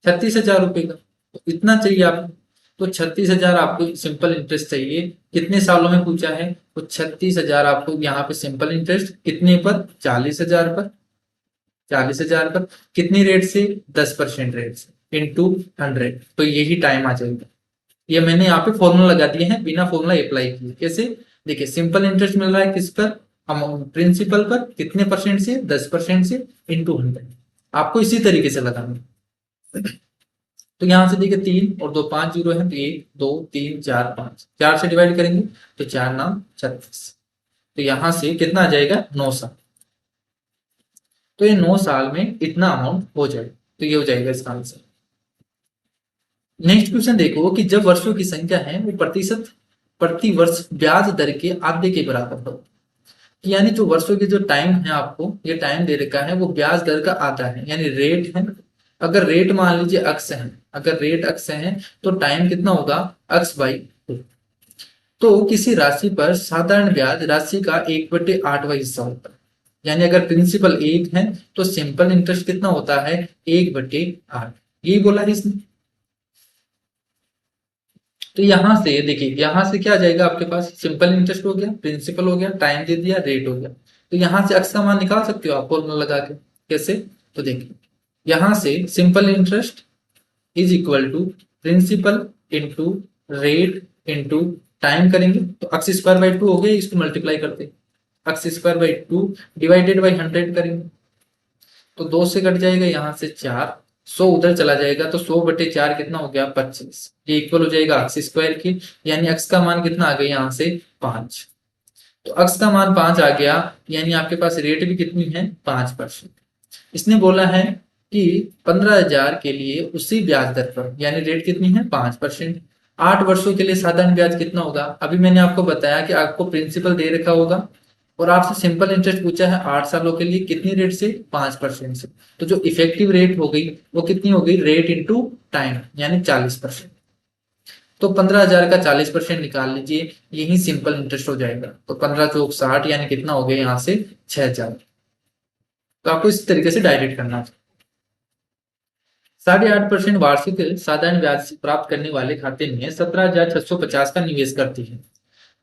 36,000 रुपए का, तो इतना चाहिए आपको। तो 36,000 आपको सिंपल इंटरेस्ट चाहिए, कितने सालों में पूछा है, तो 36,000 आपको यहाँ पे सिंपल इंटरेस्ट कितने पर, 40,000 पर, 40,000 पर कितनी रेट से, 10% रेट से इंटू 100, तो यही टाइम आ जाएगा। ये मैंने यहाँ पे फॉर्मूला लगा दिए हैं, बिना फॉर्मूला अप्लाई किए। कैसे, देखिए सिंपल इंटरेस्ट मिल रहा है किस पर, अमाउंट प्रिंसिपल पर, कितने परसेंट से, 10% से इंटू 100, आपको इसी तरीके से लगाना। तो यहां से देखिए 3 और 2 5 जीरो है, तो 1 2 3 4 5, 4 से डिवाइड करेंगे तो 4 नाम 36, तो यहां से कितना आ जाएगा, 9 साल। तो ये 9 साल में इतना अमाउंट हो जाएगा, तो ये हो जाएगा इसका आंसर। नेक्स्ट क्वेश्चन देखो कि जब वर्षों की संख्या है वो प्रतिशत प्रति वर्ष ब्याज दर के आधे के बराबर हो, यानी जो वर्षों की जो टाइम है, आपको ये टाइम दे रखा है वो ब्याज दर का आधा है, यानी रेट है। अगर रेट मान लीजिए अक्स है, अगर रेट अक्स है तो टाइम कितना होगा, अक्स बाई 2। तो किसी राशि पर साधारण ब्याज राशि का 1/8वां हिस्सा होता है, यानी अगर प्रिंसिपल 1 है तो सिंपल इंटरेस्ट कितना होता है, 1/8, यही बोला है इसने। तो यहां से देखिए, यहां से क्या आ जाएगा आपके पास, सिंपल इंटरेस्ट हो गया, प्रिंसिपल हो गया, टाइम दे दिया, रेट हो गया। तो यहां से अक्स का मान निकाल सकते हो आप फॉर्मूला लगा के। कैसे, तो देखिए यहां से simple interest is equal to principal into rate into time करेंगे, तो अक्स स्क्वायर बाई 2 हो गया, इसको मल्टीप्लाई करते, अक्स स्क्वायर बाई 2 डिवाइडेड बाई 100 करेंगे, तो 2 से कट जाएगा यहाँ से 4, 100 उधर चला जाएगा, तो 100/4 कितना हो गया, 25, ये इक्वल हो जाएगा अक्स स्क्वायर की, यानी अक्स का मान कितना आ गया यहाँ से 5। तो अक्स का मान 5 आ गया, यानी आपके पास रेट भी कितनी है, 5%। इसने बोला है कि 15,000 के लिए उसी ब्याज दर पर, यानी रेट कितनी है, 5%। 8 वर्षों के लिए साधारण ब्याज कितना होगा, अभी मैंने आपको बताया कि आपको प्रिंसिपल दे रखा होगा और आपसे सिंपल इंटरेस्ट पूछा है 8 सालों के लिए, कितनी रेट से, 5% से। तो जो इफेक्टिव रेट हो गई वो कितनी हो गई, रेट इंटू टाइम, यानी 40%। तो 15,000 का 40% निकाल लीजिए, यही सिंपल इंटरेस्ट हो जाएगा। तो 15 चौक 60, यानी कितना हो गया यहाँ से 6,000। तो आपको इस तरीके से डायरेक्ट करना है। 8.5% वार्षिक साधारण ब्याज प्राप्त करने वाले खाते में 17,650 का निवेश करती है,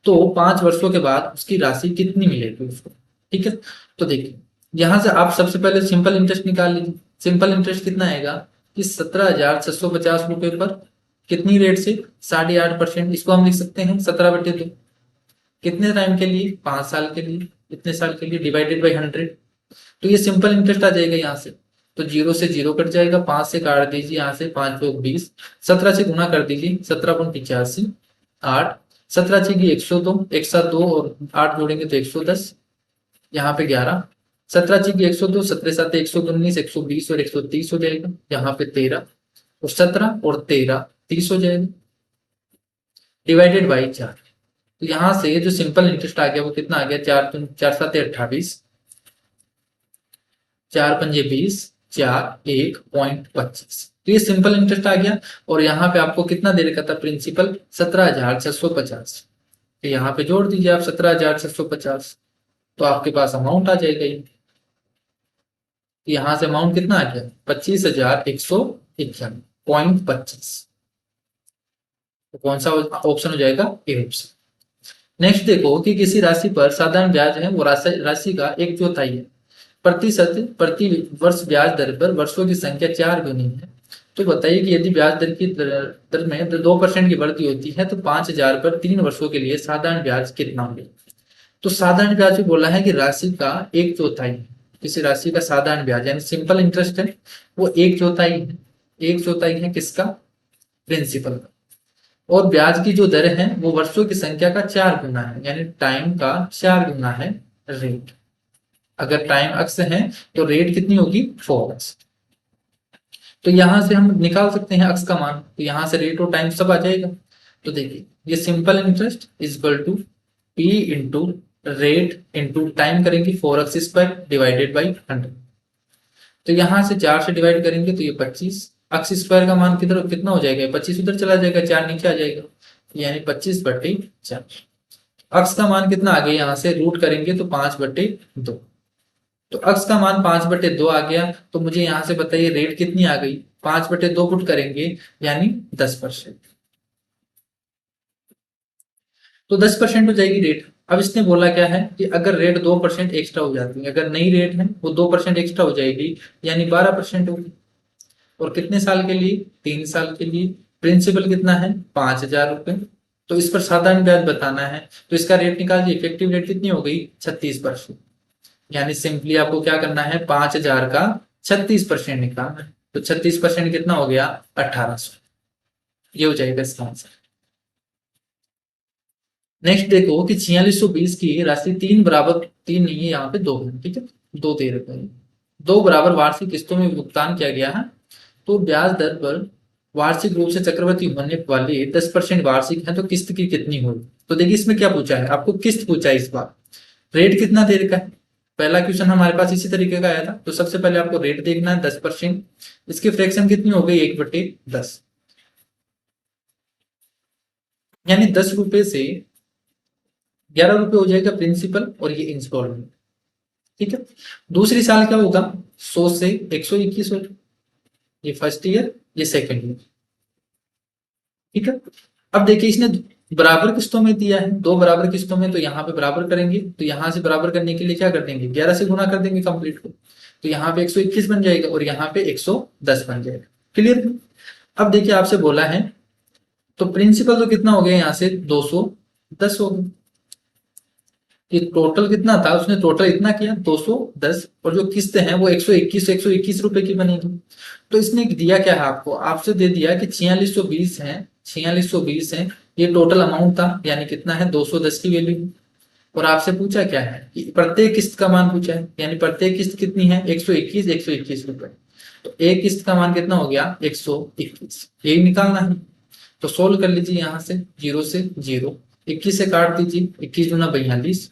तो 5 वर्षों के बाद उसकी राशि कितनी मिलेगी उसको। ठीक है, तो देखिए यहां से आप सबसे पहले सिंपल इंटरेस्ट निकाल लीजिए। सिंपल इंटरेस्ट कितना आएगा कि 17,650 रुपए पर कितनी रेट से, 8.5%, इसको हम लिख सकते हैं 17/2। कितने टाइम के लिए, 5 साल के लिए, कितने साल के लिए, डिवाइडेड बाई 100, तो ये सिंपल इंटरेस्ट आ जाएगा यहाँ से। तो 0 से 0 कट जाएगा, 5 से काट दीजिए यहाँ से, 5 चौक 20, 17 से गुना कर दीजिए, 17.85, 8, 17 छेगी 102, एक साथ 2 और 8 जोड़ेंगे तो 110, यहाँ पे 11, 17 छेगी 102, 17 साथ 119, 120 और 130 हो जाएगा, यहाँ पे 13 और 17 और 13 30 हो जाएगा, डिवाइडेड बाई 4। तो यहाँ से जो सिंपल इंटरेस्ट आ गया वो कितना आ गया, 4 सात 28, 4 पंजे 20, 4 1.25, तो ये सिंपल इंटरेस्ट आ गया। और यहाँ पे आपको कितना दे रखा था, प्रिंसिपल 17,650, तो यहाँ पे जोड़ दीजिए आप 17,650, तो आपके पास अमाउंट आ जाएगा ये। यहाँ से अमाउंट कितना आ गया, 25,191.25, तो कौन सा ऑप्शन हो जाएगा, ए ऑप्शन। नेक्स्ट देखो कि किसी राशि पर साधारण ब्याज है वो राशि का 1/4 है, प्रतिशत प्रति वर्ष ब्याज दर पर वर्षों की संख्या 4 गुनी है, तो बताइए कि यदि ब्याज दर की दर में 2% की वृद्धि होती है तो 5,000 पर 3 वर्षों के लिए साधारण ब्याज कितना होगा। तो साधारण ब्याज में बोला है कि राशि का एक चौथाई, किसी राशि का साधारण ब्याज यानी सिंपल इंटरेस्ट है वो एक चौथाई है। एक चौथाई है किसका, प्रिंसिपल का। और ब्याज की जो दर है वो वर्षों की संख्या का 4 गुना है, यानी टाइम का 4 गुना है रेट। अगर टाइम अक्स है तो रेट कितनी होगी 4x। तो यहां से हम निकाल सकते हैं अक्स का मान, तो यहां से रेट और टाइम सब आ जाएगा। तो देखिए ये simple interest is equal to P into rate into time करेंगे 4x² डिवाइडेड बाई 100। तो यहां से 4 से डिवाइड करेंगे तो ये 25, अक्स स्क्वायर का मान किधर कितना हो जाएगा, 25 उधर चला जाएगा, 4 नीचे आ जाएगा, यानी 25/4। अक्स का मान कितना आ गया, यहाँ से रूट करेंगे तो 5/2। तो अक्स का मान 5/2 आ गया। तो मुझे यहां से बताइए रेट कितनी आ गई, 5/2 पुट करेंगे यानी 10%। तो 10% हो जाएगी रेट। अब इसने बोला क्या है कि अगर रेट 2% एक्स्ट्रा हो जाती है, अगर नई रेट है वो 2% एक्स्ट्रा हो जाएगी यानी 12% होगी। और कितने साल के लिए, 3 साल के लिए। प्रिंसिपल कितना है 5,000 रुपए। तो इस पर साधारण ब्याज बताना है तो इसका रेट निकाल दिए, इफेक्टिव रेट कितनी हो गई 36%। यानी सिंपली आपको क्या करना है 5,000 का 36% निकालना है। तो 36% कितना हो गया 1,800। ये हो जाएगा इसका आंसर। नेक्स्ट देखो कि 4620 की राशि तीन बराबर, तीन नहीं है यहाँ पे दो है, ठीक है, दो दे रखे हैं। दो बराबर वार्षिक किस्तों में भुगतान किया गया है। तो ब्याज दर पर वार्षिक रूप से चक्रवृद्धि होने वाली 10% वार्षिक है तो किस्त की कितनी होगी। तो देखिए इसमें क्या पूछा है, आपको किस्त पूछा है इस बार। रेट कितना दे रखा है, पहला क्वेश्चन हमारे पास इसी तरीके का आया था। तो सबसे पहले आपको रेट देखना है 10%। इसकी फ्रैक्शन कितनी हो गई 1/10, यानी 10 रुपए से 11 रुपए हो जाएगा प्रिंसिपल और ये इंस्टॉलमेंट, ठीक है। दूसरी साल क्या होगा 100 से 121 होगा, ये फर्स्ट ईयर ये सेकेंड ईयर, ठीक है। अब देखिए इसने बराबर किस्तों में दिया है, दो बराबर किस्तों में, तो यहाँ पे बराबर करेंगे। तो यहाँ से बराबर करने के लिए क्या कर देंगे 11 से गुना कर देंगे कंप्लीट को। तो यहाँ पे 121 बन जाएगा और यहाँ पे 110 बन जाएगा। क्लियर। अब देखिए आपसे बोला है तो प्रिंसिपल तो कितना हो गया यहाँ से 210 हो गया। ये टोटल कितना था, उसने टोटल इतना किया 210, और जो किस्त है वो 121 रुपए की बनेगी। तो इसने दिया क्या है आपको, आपसे दे दिया कि 4620 है, 4620 है, ये टोटल अमाउंट था, यानी कितना है 210 की वैल्यू। और आपसे पूछा क्या है कि प्रत्येक किस्त का मान पूछा है, यानी प्रत्येक किस्त कितनी है 121 रुपए। तो एक किस्त का मान कितना हो गया 121, यही निकालना है। तो सोल्व कर लीजिए यहाँ से, 0 से 0, 21 से काट दीजिए, 21 दूना 42,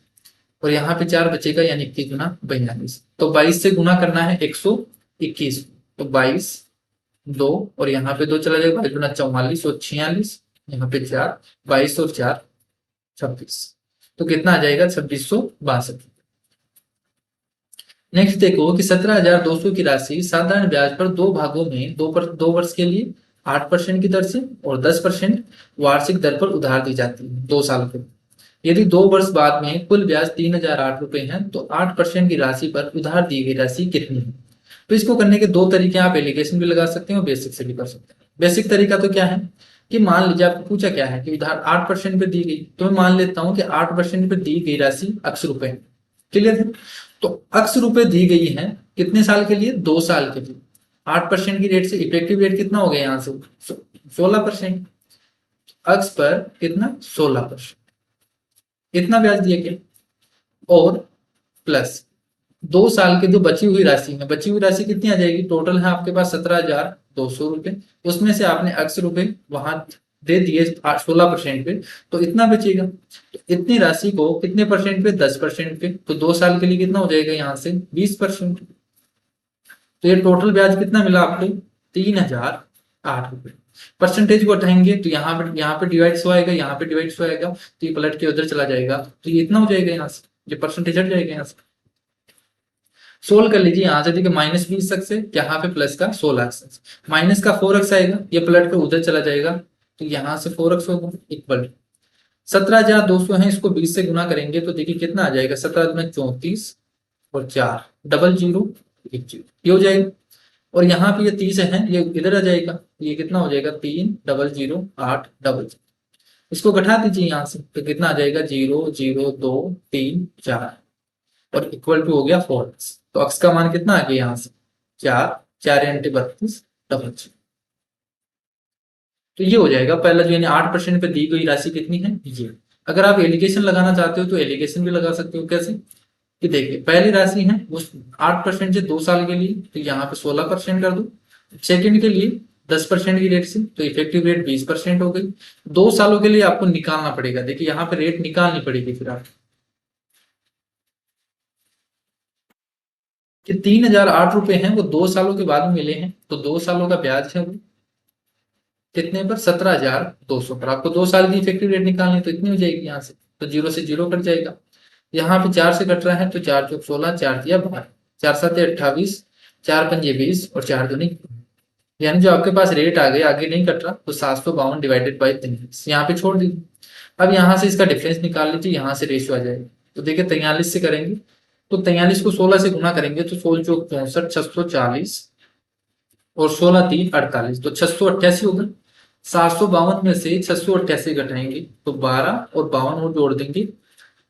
और यहाँ पे 4 बचेगा यानी 21 गुना 42। तो 22 से गुना करना है 121, तो 22 2, और यहाँ पे 2 चला जाएगा, 22 गुना 44 और 46, यहाँ पे 4, 22 और 4 26। तो कितना आ जाएगा 2662। नेक्स्ट देखो कि 17,200 की राशि साधारण ब्याज पर दो भागों में 2 वर्ष के लिए 8% की दर से और 10% वार्षिक दर पर उधार दी जाती है 2 साल के। यदि 2 वर्ष बाद में कुल ब्याज 3,008 रुपए है तो 8% की राशि पर उधार दी गई राशि कितनी है। तो इसको करने के दो तरीके, आप एलिगेशन भी लगा सकते हैं और बेसिक से भी कर सकते हैं। बेसिक तरीका तो क्या है कि मान लीजिए आपको पूछा क्या है कि उधार 8% पे दी गई, तो मैं मान लेता हूं कि 8% पे दी गई राशि अक्स रुपए है। क्लियर है। तो अक्स रुपए दी गई है कितने साल के लिए 2 साल के लिए। 8% की रेट से इफेक्टिव रेट कितना हो गया यहाँ से 16%, अक्स पर कितना 16%, इतना ब्याज दिया गया। और प्लस 2 साल की जो बची हुई राशि है, बची हुई राशि कितनी आ जाएगी, टोटल है आपके पास 17,200 रुपए, उसमें से आपने अक्स रुपए वहां दे दिए 16% पे, तो इतना बचेगा। तो इतनी राशि को कितने परसेंट पे 10% पे, तो 2 साल के लिए कितना हो जाएगा यहाँ से 20%। तो ये टोटल ब्याज कितना मिला आपको 3,008 रुपए। परसेंटेज को हटाएंगे तो यहाँ पे डिवाइड सो आएगा, यहाँ पे डिवाइड सो आएगा, तो ये पलट के उधर चला जाएगा, तो ये इतना हो जाएगा यहाँ से, ये परसेंटेज हट जाएगा यहाँ से। सोल्व कर लीजिए यहाँ से, देखिए -20 है, यहाँ पे प्लस का 16 माइनस का 4x आएगा, ये पलट के उधर चला जाएगा, तो यहाँ से 4x होगा इक्वल 17,200 है, इसको 20 से गुना करेंगे तो देखिए कितना आ जाएगा 17 में 34 और 4 00 10, ये हो जाएगा। और यहाँ पे ये 30 है, ये इधर आ जाएगा, ये कितना हो जाएगा 3 0 0 8 0। इसको घटा दीजिए यहाँ से, तो कितना आ जाएगा 0 0 2 3 4, और इक्वल टू हो गया 4। तो अक्स का मान कितना आ गया यहाँ से 4, 4 × 32 तो ये हो जाएगा पहला जो यानी 8% पे दी गई राशि कितनी है ये। अगर आप एलिगेशन लगाना चाहते हो तो एलिगेशन भी लगा सकते हो। कैसे कि देखिए पहली राशि है वो 8% से 2 साल के लिए, तो यहाँ पे 16% कर दो। सेकंड के लिए 10% की रेट से, तो इफेक्टिव रेट 20% हो गई। 2 सालों के लिए आपको निकालना पड़ेगा, देखिए यहाँ पे रेट निकालनी पड़ेगी फिर आप कि 3,008 रुपए हैं वो 2 सालों के बाद मिले हैं, तो 2 सालों का ब्याज है वो कितने पर 17,200 पर। आपको 2 साल की इफेक्टिव रेट निकालनी है, तो इतनी हो जाएगी यहाँ से, तो 0 से 0 कट जाएगा। यहाँ पे 4 से कट रहा है, तो 4 चौक 16, 4 तिया 12, 4 7 28, 4 पंजे 20 और 4 दूनी, यानी जो आपके पास रेट आ गया आगे नहीं कट रहा, तो 752 डिवाइडेड बाई 43 यहाँ पे छोड़ दीजिए। अब यहाँ से इसका डिफरेंस निकाल लीजिए, यहाँ से रेशियो आ जाएगा। तो देखिए 43 से करेंगे, तो 43 को 16 से गुना करेंगे, तो 16 चौक 64, 640 और 16 3 48, तो 688 होगा। 752 में से 688 घटाएंगे तो 12 और 52 और जोड़ देंगे,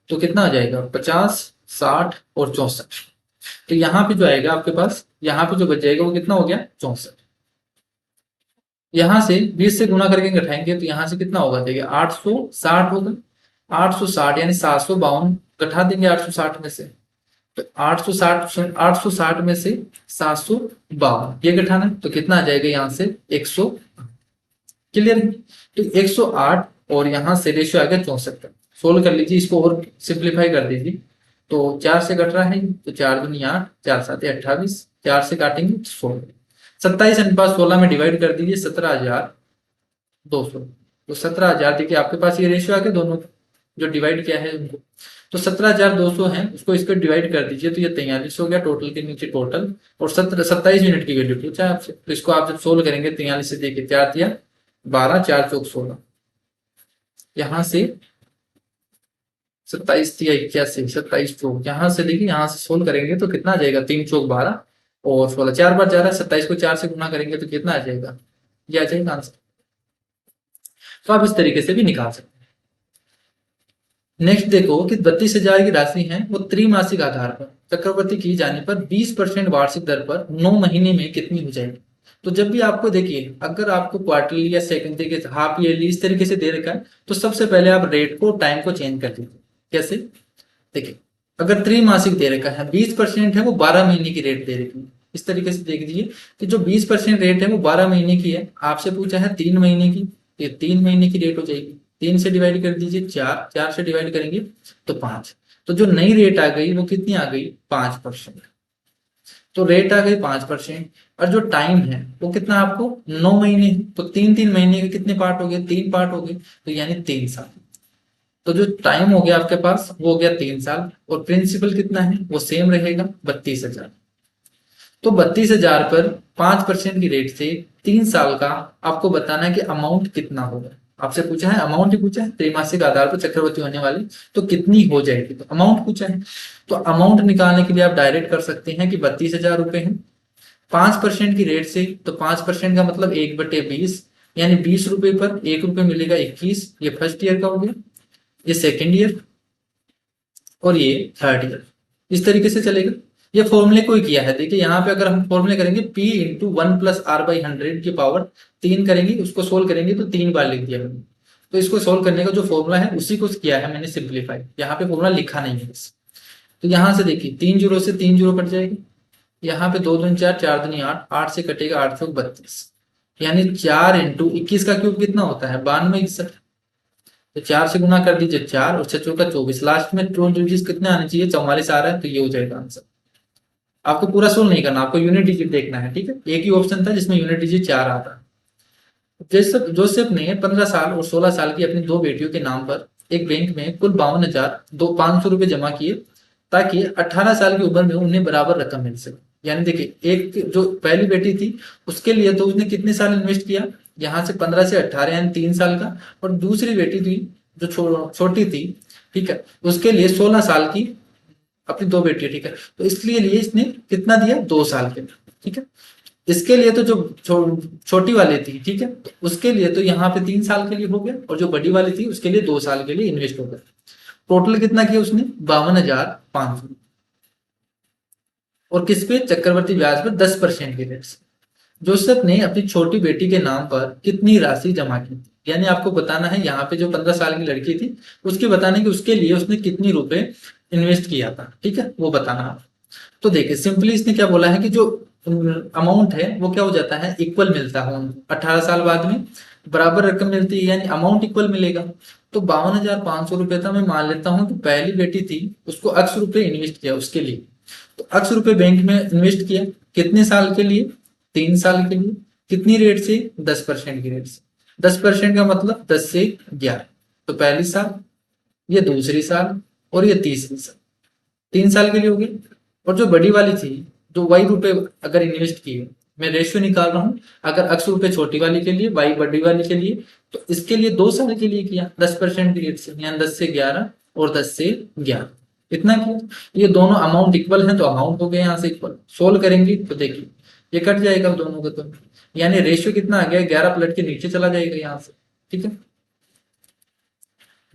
तो कितना आ जाएगा 50, 60 और 64। तो यहाँ पे जो आएगा आपके पास, यहाँ पे जो बच जाएगा वो कितना हो गया 64। यहाँ से 20 से गुना करके घटाएंगे, तो यहाँ से कितना होगा देखिए 860 होगा। 860 यानी 752 घटा देंगे 860 में से, तो 860 में से 752 ये घटाना है, तो कितना आ जाएगा यहाँ से 100। क्लियर। तो 108 और यहाँ से रेशियो आ गया 64 का। सोल्व कर लीजिए इसको और सिंप्लीफाई कर दीजिए, तो 4 से कट रहा है, तो 4 दूनी 8, 4 7 28, 4 से काटेंगे 16, 27:16 में डिवाइड कर दीजिए 17,200। तो 17,000 देखिए आपके पास ये रेशियो आ गया दोनों जो डिवाइड किया है उनको, तो 17,200 है उसको इसको डिवाइड कर दीजिए, तो ये 43 हो गया टोटल के नीचे टोटल, और 27 यूनिट की वैल्यू पूछा है आपसे, तो इसको आप जब सोल्व करेंगे 43 से देखिए 4 दिया 12, 4 चौक 16, यहाँ से 27 दिया 81, 27 चौक, यहाँ से देखिए यहाँ से सोल्व करेंगे तो कितना आ जाएगा 3 चौक 12 और 16, 4 बार जा रहा है, 27 को 4 से गुना करेंगे तो कितना आ जाएगा, ये आ जाएगा आंसर। तो आप इस तरीके से भी निकाल सकते हैं। नेक्स्ट देखो कि 32,000 की राशि है वो त्रैमासिक आधार पर चक्रवृद्धि की जाने पर 20% वार्षिक दर पर 9 महीने में कितनी हो जाएगी। तो जब भी आपको देखिए अगर आपको क्वार्टरली या सेकंड तरीके से हाफ ईयरली इस तरीके से दे रखा है, तो सबसे पहले आप रेट को टाइम को चेंज कर दीजिए। कैसे देखिए अगर त्रैमासिक दे रखा है 20% है वो 12 महीने की रेट दे रखी है, इस तरीके से देख दीजिए कि जो 20% रेट है वो 12 महीने की है, आपसे पूछा है 3 महीने की, ये 3 महीने की रेट हो जाएगी। 3 से डिवाइड कर दीजिए 4, 4 से डिवाइड करेंगे तो 5, तो जो नई रेट आ गई वो कितनी आ गई 5%। तो रेट आ गई 5% और जो टाइम है वो कितना आपको 9 महीने, तो 3 महीने के कितने पार्ट हो गए 3 पार्ट हो गए, तो यानी 3 साल। तो जो टाइम हो गया आपके पास वो हो गया 3 साल, और प्रिंसिपल कितना है वो सेम रहेगा 32,000। तो 32,000 पर 5% की रेट से 3 साल का आपको बताना है कि अमाउंट कितना होगा। आपसे पूछा है अमाउंट ही पूछा है, त्रैमासिक आधार पर चक्रवृद्धि होने वाली तो कितनी हो जाएगी, तो अमाउंट पूछा है। तो अमाउंट निकालने के लिए आप डायरेक्ट कर सकते हैं कि 32,000 रुपए है 5% की रेट से, तो 5% का मतलब 1/20, यानी 20 रुपए पर 1 रुपए मिलेगा 21। ये फर्स्ट ईयर का हो गया, ये सेकेंड ईयर और ये थर्ड ईयर, इस तरीके से चलेगा। ये फॉर्मूले को ही किया है, देखिए यहाँ पे अगर हम फॉर्मूले करेंगे P इंटू 1+R/100 की पावर 3 करेंगे, उसको सोल्व करेंगे तो 3 बार लिख दिया मैंने। तो इसको सोल्व करने का जो फॉर्मूला है उसी को किया है मैंने सिंप्लीफाई, यहाँ पे फॉर्मूला लिखा नहीं है बस। तो यहाँ से देखिए 3 जीरो से 3 जीरो कट जाएगी, यहाँ पे 2 दूनी 4, 4 दूनी 8, 8 से कटेगा 8 चौक 32, यानी 4 इंटू 21 का क्यूब कितना होता है 92, तो 4 से गुना कर दीजिए 4 और 6 चौका 24, लास्ट में 2 डिजिट कितने आने चाहिए 44 आ रहा है, तो ये हो जाएगा आंसर। आपको पूरा सोल्व नहीं करना, आपको यूनिट डिजिट देखना है, ठीक है। एक ही ऑप्शन था जिसमें यूनिट डिजिट 4 आता है। जोसेफ ने 15 साल और 16 साल की अपनी 2 बेटियों के नाम पर एक बैंक में कुल 52,500 रुपए जमा किए ताकि 18 साल की उम्र में उन्हें बराबर रकम मिल सके। यानी देखिए एक जो पहली बेटी थी उसके लिए तो उसने कितने साल इन्वेस्ट किया, यहाँ से 15 से 18 यानी 3 साल का, और दूसरी बेटी थी जो छोटी थी, ठीक है, उसके लिए 16 साल की अपनी 2 बेटियां, ठीक है, तो इसलिए लिए इसने कितना दिया 2 साल के, ठीक है। इसके लिए तो जो छोटी वाली थी, ठीक है, तो उसके लिए तो यहाँ पे 3 साल के लिए हो गया, और जो बड़ी वाली थी उसके लिए 2 साल के लिए इन्वेस्ट हो गया। टोटल कितना किया उसने? 52,500। और किस पे? चक्रवर्ती ब्याज पर 10% के रेट से। जोसेफ ने अपनी छोटी बेटी के नाम पर कितनी राशि जमा की थी? यानी आपको बताना है, यहाँ पे जो 15 साल की लड़की थी उसके बताने कि उसके लिए उसने कितनी रुपए इन्वेस्ट किया था, ठीक है, वो बताना है। तो देखिए सिंपली इसने क्या बोला है कि जो अमाउंट है वो क्या हो जाता है, इक्वल मिलता है उनको 18 साल बाद में, बराबर रकम मिलती है, यानी अमाउंट इक्वल मिलेगा। तो 52,500 रुपए था, मैं मान लेता हूँ कि पहली बेटी थी उसको अक्स रुपए इन्वेस्ट किया उसके लिए, तो अक्स रुपए बैंक में इन्वेस्ट किया, कितने साल के लिए? 3 साल के लिए। कितनी रेट से? 10% की रेट से। 10% का मतलब 10 से 11। तो पहली साल, ये दूसरी साल, और ये तीसरी साल, 3 साल के लिए हो गई। और जो बड़ी वाली थी, जो वाई रुपए अगर इन्वेस्ट किए, मैं रेशियो निकाल रहा हूं, अगर अक्स रुपए छोटी वाली के लिए, वाई बड़ी वाली के लिए, तो इसके लिए 2 साल के लिए किया 10% की रेट से, यानी 10 से 11 और 10 से 11, इतना किया। ये दोनों अमाउंट इक्वल है, तो अमाउंट हो गया यहाँ से इक्वल। सोल्व करेंगे तो देखिए ये कट जाएगा दोनों का, तो यानी रेशियो कितना आ गया, 11 पलट के नीचे चला जाएगा यहाँ से, ठीक है।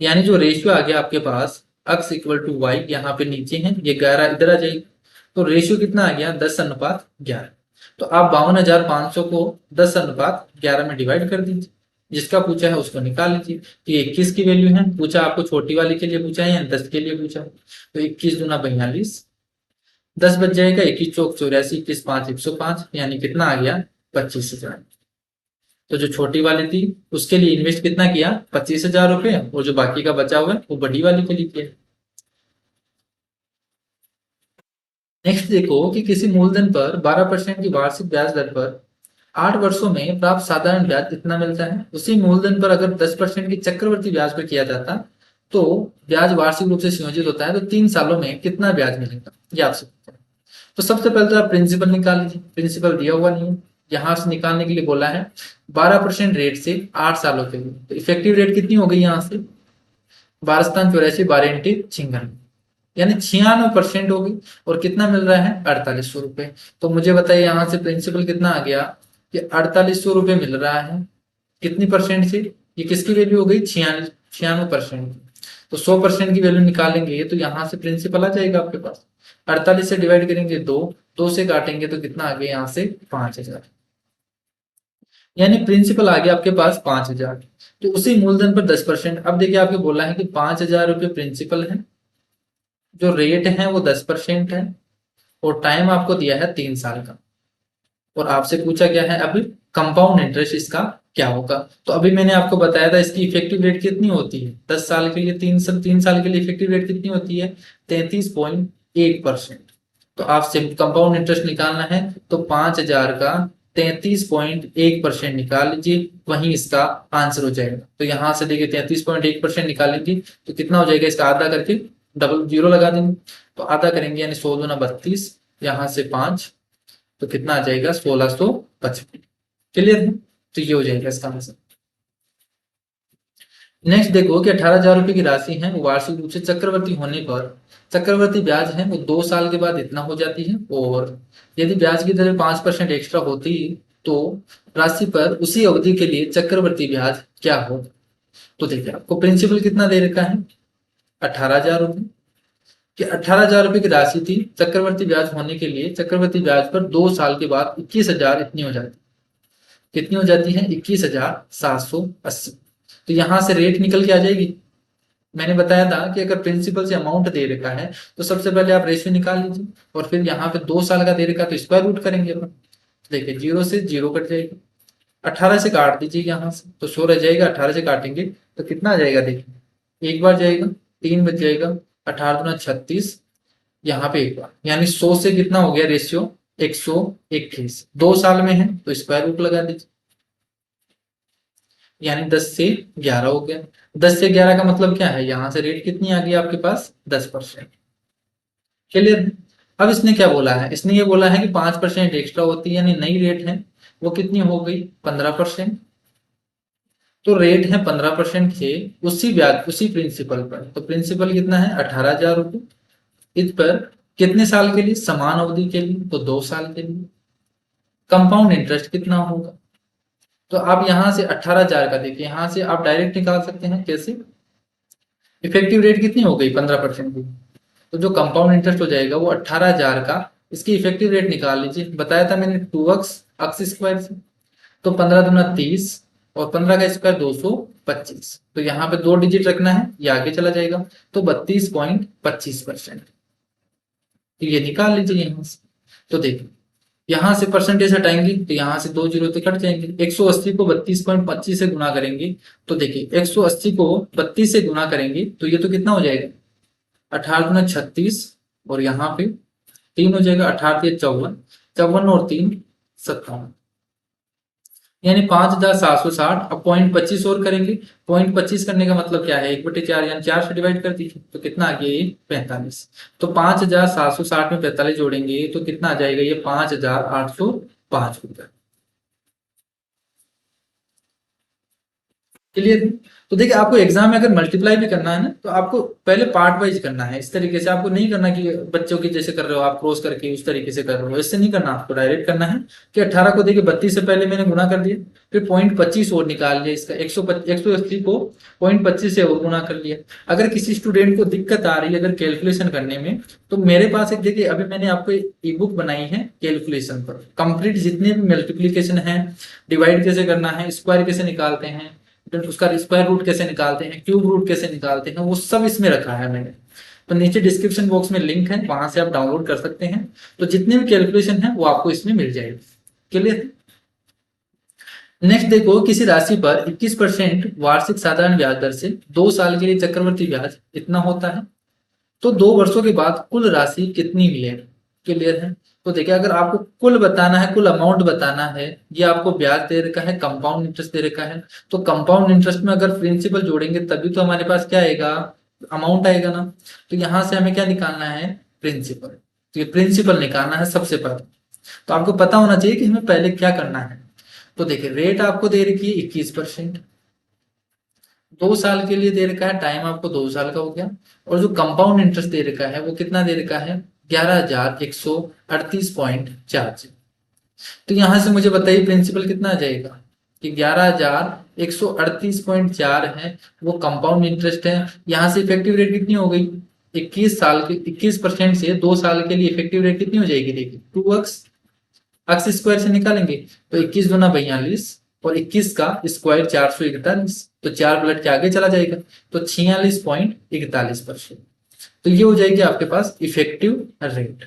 यानी जो रेशियो आ गया आपके पास, x इक्वल टू वाई, यहाँ पे नीचे है, ये 11 इधर आ जाएगा, तो रेशियो कितना आ गया, 10:11। तो आप 52,500 को 10:11 में डिवाइड कर दीजिए, जिसका पूछा है उसको निकाल लीजिए। तो ये 21 की वैल्यू है, पूछा आपको छोटी वाली के लिए पूछा है या 10 के लिए पूछा है, तो 21 दूना 42, 10 बच जाएगा, 21 चौक 84, 21 5 105, यानी कितना आ गया, 25,000। तो जो छोटी वाली थी उसके लिए इन्वेस्ट कितना किया, 25,000 रुपए, और जो बाकी का बचा हुआ है वो बड़ी वाली के लिए किया। नेक्स्ट देखो कि किसी मूलधन पर 12% की वार्षिक ब्याज दर पर 8 वर्षों में प्राप्त साधारण ब्याज इतना मिलता है। उसी मूलधन पर अगर 10% की चक्रवर्ती ब्याज पर किया जाता तो ब्याज वार्षिक रूप से संयोजित होता है, तो 3 सालों में कितना ब्याज मिलेगा, ये आपसे पूछा है। तो सबसे पहले तो आप प्रिंसिपल निकाल लीजिए, प्रिंसिपल दिया हुआ नहीं है, यहां से निकालने के लिए बोला है 12% रेट से 8 सालों के लिए। तो इफेक्टिव रेट कितनी हो गई यहाँ से, 12 12 इंटी 56, यानी 96% होगी। और कितना मिल रहा है, 4800 रुपए। तो मुझे बताइए यहाँ से प्रिंसिपल कितना आ गया, कि 4800 रुपए मिल रहा है, कितनी परसेंट से, ये किसकी वैल्यू हो गई, 96% तो 100% की वैल्यू निकालेंगे तो यहाँ से प्रिंसिपल आ जाएगा आपके पास। 48 से डिवाइड करेंगे 2, 2 से काटेंगे तो कितना आ गया यहाँ से, 5,000, यानी प्रिंसिपल आ गया आपके पास 5,000। तो उसी मूलधन पर 10%। अब देखिए आपको बोला है कि 5,000 रुपये प्रिंसिपल है, जो रेट है वो 10% है, और टाइम आपको दिया है 3 साल का, और आपसे पूछा गया है अभी कंपाउंड इंटरेस्ट इसका क्या होगा। तो अभी मैंने आपको बताया था इसकी इफेक्टिव रेट कितनी होती है, 10 साल के लिए, 3 साल के लिए इफेक्टिव रेट कितनी होती है, 33.1%। तो आपसे कंपाउंड इंटरेस्ट निकालना है, तो 5,000 का 33.1% निकाल लीजिए, वहीं इसका आंसर हो जाएगा। तो यहां से देखिए 33.1% निकालेंगे तो कितना हो जाएगा, इसका आधा करके डबल जीरो लगा देंगे, तो आधा करेंगे, यानी 100 दूना 32, यहाँ से 5, तो कितना आ जाएगा, 1655। क्लियर है, तो ये हो जाएगा इसका आंसर। नेक्स्ट देखो कि 18,000 रुपए की राशि है वो वार्षिक रूप से चक्रवर्ती होने पर चक्रवर्ती ब्याज है वो 2 साल के बाद इतना हो जाती है, और यदि ब्याज की दर 5% एक्स्ट्रा होती तो राशि पर उसी अवधि के लिए चक्रवर्ती ब्याज क्या हो। तो देखिए आपको प्रिंसिपल कितना दे रखा है, 18,000 रुपए, कि 18,000 रुपए की राशि थी, चक्रवर्ती ब्याज होने के लिए चक्रवर्ती ब्याज पर 2 साल के बाद 21,000 इतनी हो जाती है, कितनी हो जाती है, 21,780। तो यहां से रेट निकल के आ जाएगी। मैंने बताया था कि अगर प्रिंसिपल से अमाउंट दे रखा है तो सबसे पहले आप रेशियो निकाल लीजिए, और फिर यहाँ पे 2 साल का दे रखा है तो स्क्वायर रूट करेंगे अपन। देखिए 0 से 0 कट जाएगा, 18 से काट दीजिए यहाँ से, तो 100 रह जाएगा, 18 से काटेंगे तो कितना आ जाएगा, देखिए एक बार जाएगा, 3 बच जाएगा, 18 दूना 36, यहाँ पे एक बार, यानी 100 से कितना हो गया रेशियो, 121। 2 साल में है तो स्क्वायर रूट लगा दीजिए, यानी 10 से 11 हो गया। 10 से 11 का मतलब क्या है, यहां से रेट कितनी आ गई आपके पास, 10%। क्लियर। अब इसने क्या बोला है, इसने ये बोला है कि 5% एक्स्ट्रा होती है, यानी नई रेट है वो कितनी हो गई, 15%। तो रेट है 15% से उसी ब्याज उसी प्रिंसिपल पर, तो प्रिंसिपल कितना है, 18,000 रुपये। इस पर कितने साल के लिए, समान अवधि के लिए, तो 2 साल के लिए। कंपाउंड इंटरेस्ट कितना होगा। तो आप यहां से 18,000 का देखिए, यहां से आप डायरेक्ट निकाल सकते हैं। कैसे? इफेक्टिव रेट कितनी हो गई 15% की, तो जो कंपाउंड इंटरेस्ट हो जाएगा वो 18,000 का, इसकी इफेक्टिव रेट निकाल लीजिए। बताया था मैंने 2x अक्स स्क्वायर से, तो 15 दूना 30 और 15 का स्क्वायर 225। तो यहाँ पे 2 डिजिट रखना है, ये आगे चला जाएगा, तो 32.25%। तो ये निकाल लीजिए यहाँ से। तो देखिए यहाँ से परसेंटेज हटाएंगे तो यहाँ से 2 जीरो तो कट जाएंगे। 180 को 32.25 से गुना करेंगे, तो देखिए 180 को 32 से गुना करेंगे तो ये तो कितना हो जाएगा, 18 गुना 36, और यहाँ पे 3 हो जाएगा, 18 54, और 3 57, यानी 5,760। अब 0.25 और करेंगे, 0.25 करने का मतलब क्या है, 1/4 यानी 4 से डिवाइड कर दीजिए, तो कितना आ गया ये 45। तो 5,760 में 45 जोड़ेंगे तो कितना आ जाएगा, ये 5,805 रुपए। क्लियर? तो देखिए आपको एग्जाम में अगर मल्टीप्लाई भी करना है ना, तो आपको पहले पार्ट वाइज करना है। इस तरीके से आपको नहीं करना कि बच्चों की जैसे कर रहे हो आप क्रॉस करके उस तरीके से कर रहे हो, इससे नहीं करना। आपको डायरेक्ट करना है कि 18 को देखिए 32 से पहले मैंने गुना कर दिया, फिर 0.25 और निकाल लिया इसका, 180 को 0.25 से और गुना कर लिया। अगर किसी स्टूडेंट को दिक्कत आ रही है अगर कैलकुलेशन करने में, तो मेरे पास एक देखिए अभी मैंने आपको ई बुक बनाई है कैलकुलेशन पर, कंप्लीट जितने भी मल्टीप्लीकेशन है, डिवाइड कैसे करना है, स्क्वायर कैसे निकालते हैं, तो उसका स्क्वायर रूट कैसे निकालते हैं, क्यूब रूट कैसे निकालते हैं, वो सब इसमें रखा है मैंने। तो नीचे डिस्क्रिप्शन बॉक्स में लिंक है, वहां से आप डाउनलोड कर सकते हैं। तो जितने भी कैलकुलेशन है वो आपको इसमें मिल जाएगी। क्लियर? नेक्स्ट देखो, किसी राशि पर 21% वार्षिक साधारण ब्याज दर से 2 साल के लिए चक्रवृद्धि ब्याज इतना होता है, तो 2 वर्षों के बाद कुल राशि कितनी मिलेगी। क्लियर है? तो देखिए अगर आपको कुल बताना है, कुल अमाउंट बताना है, ये आपको ब्याज दे रखा है, कंपाउंड इंटरेस्ट दे रखा है, तो कंपाउंड इंटरेस्ट में अगर प्रिंसिपल जोड़ेंगे तभी तो हमारे पास क्या आएगा, अमाउंट आएगा ना। तो यहां से हमें क्या निकालना है, प्रिंसिपल। तो ये प्रिंसिपल निकालना है सबसे पहले। तो आपको पता होना चाहिए कि हमें पहले क्या करना है। तो देखिए रेट आपको दे रखी है 21%, 2 साल के लिए दे रखा है, टाइम आपको 2 साल का हो गया, और जो कंपाउंड इंटरेस्ट दे रखा है वो कितना दे रखा है, 11,138.4। तो यहां से मुझे बताइए प्रिंसिपल कितना आ जाएगा, कि 11,138.4 है, वो कंपाउंड इंटरेस्ट है। यहां से इफेक्टिव रेट कितनी हो गई, 21% से 2 साल के लिए इफेक्टिव रेट कितनी हो जाएगी, देखिए 2x अक्स स्क्वायर से निकालेंगे, तो 21 दूना 42, और 21 का स्क्वायर 441, तो 4 पलट के आगे चला जाएगा, तो 46.41%। तो ये हो जाएगी आपके पास इफेक्टिव रेट।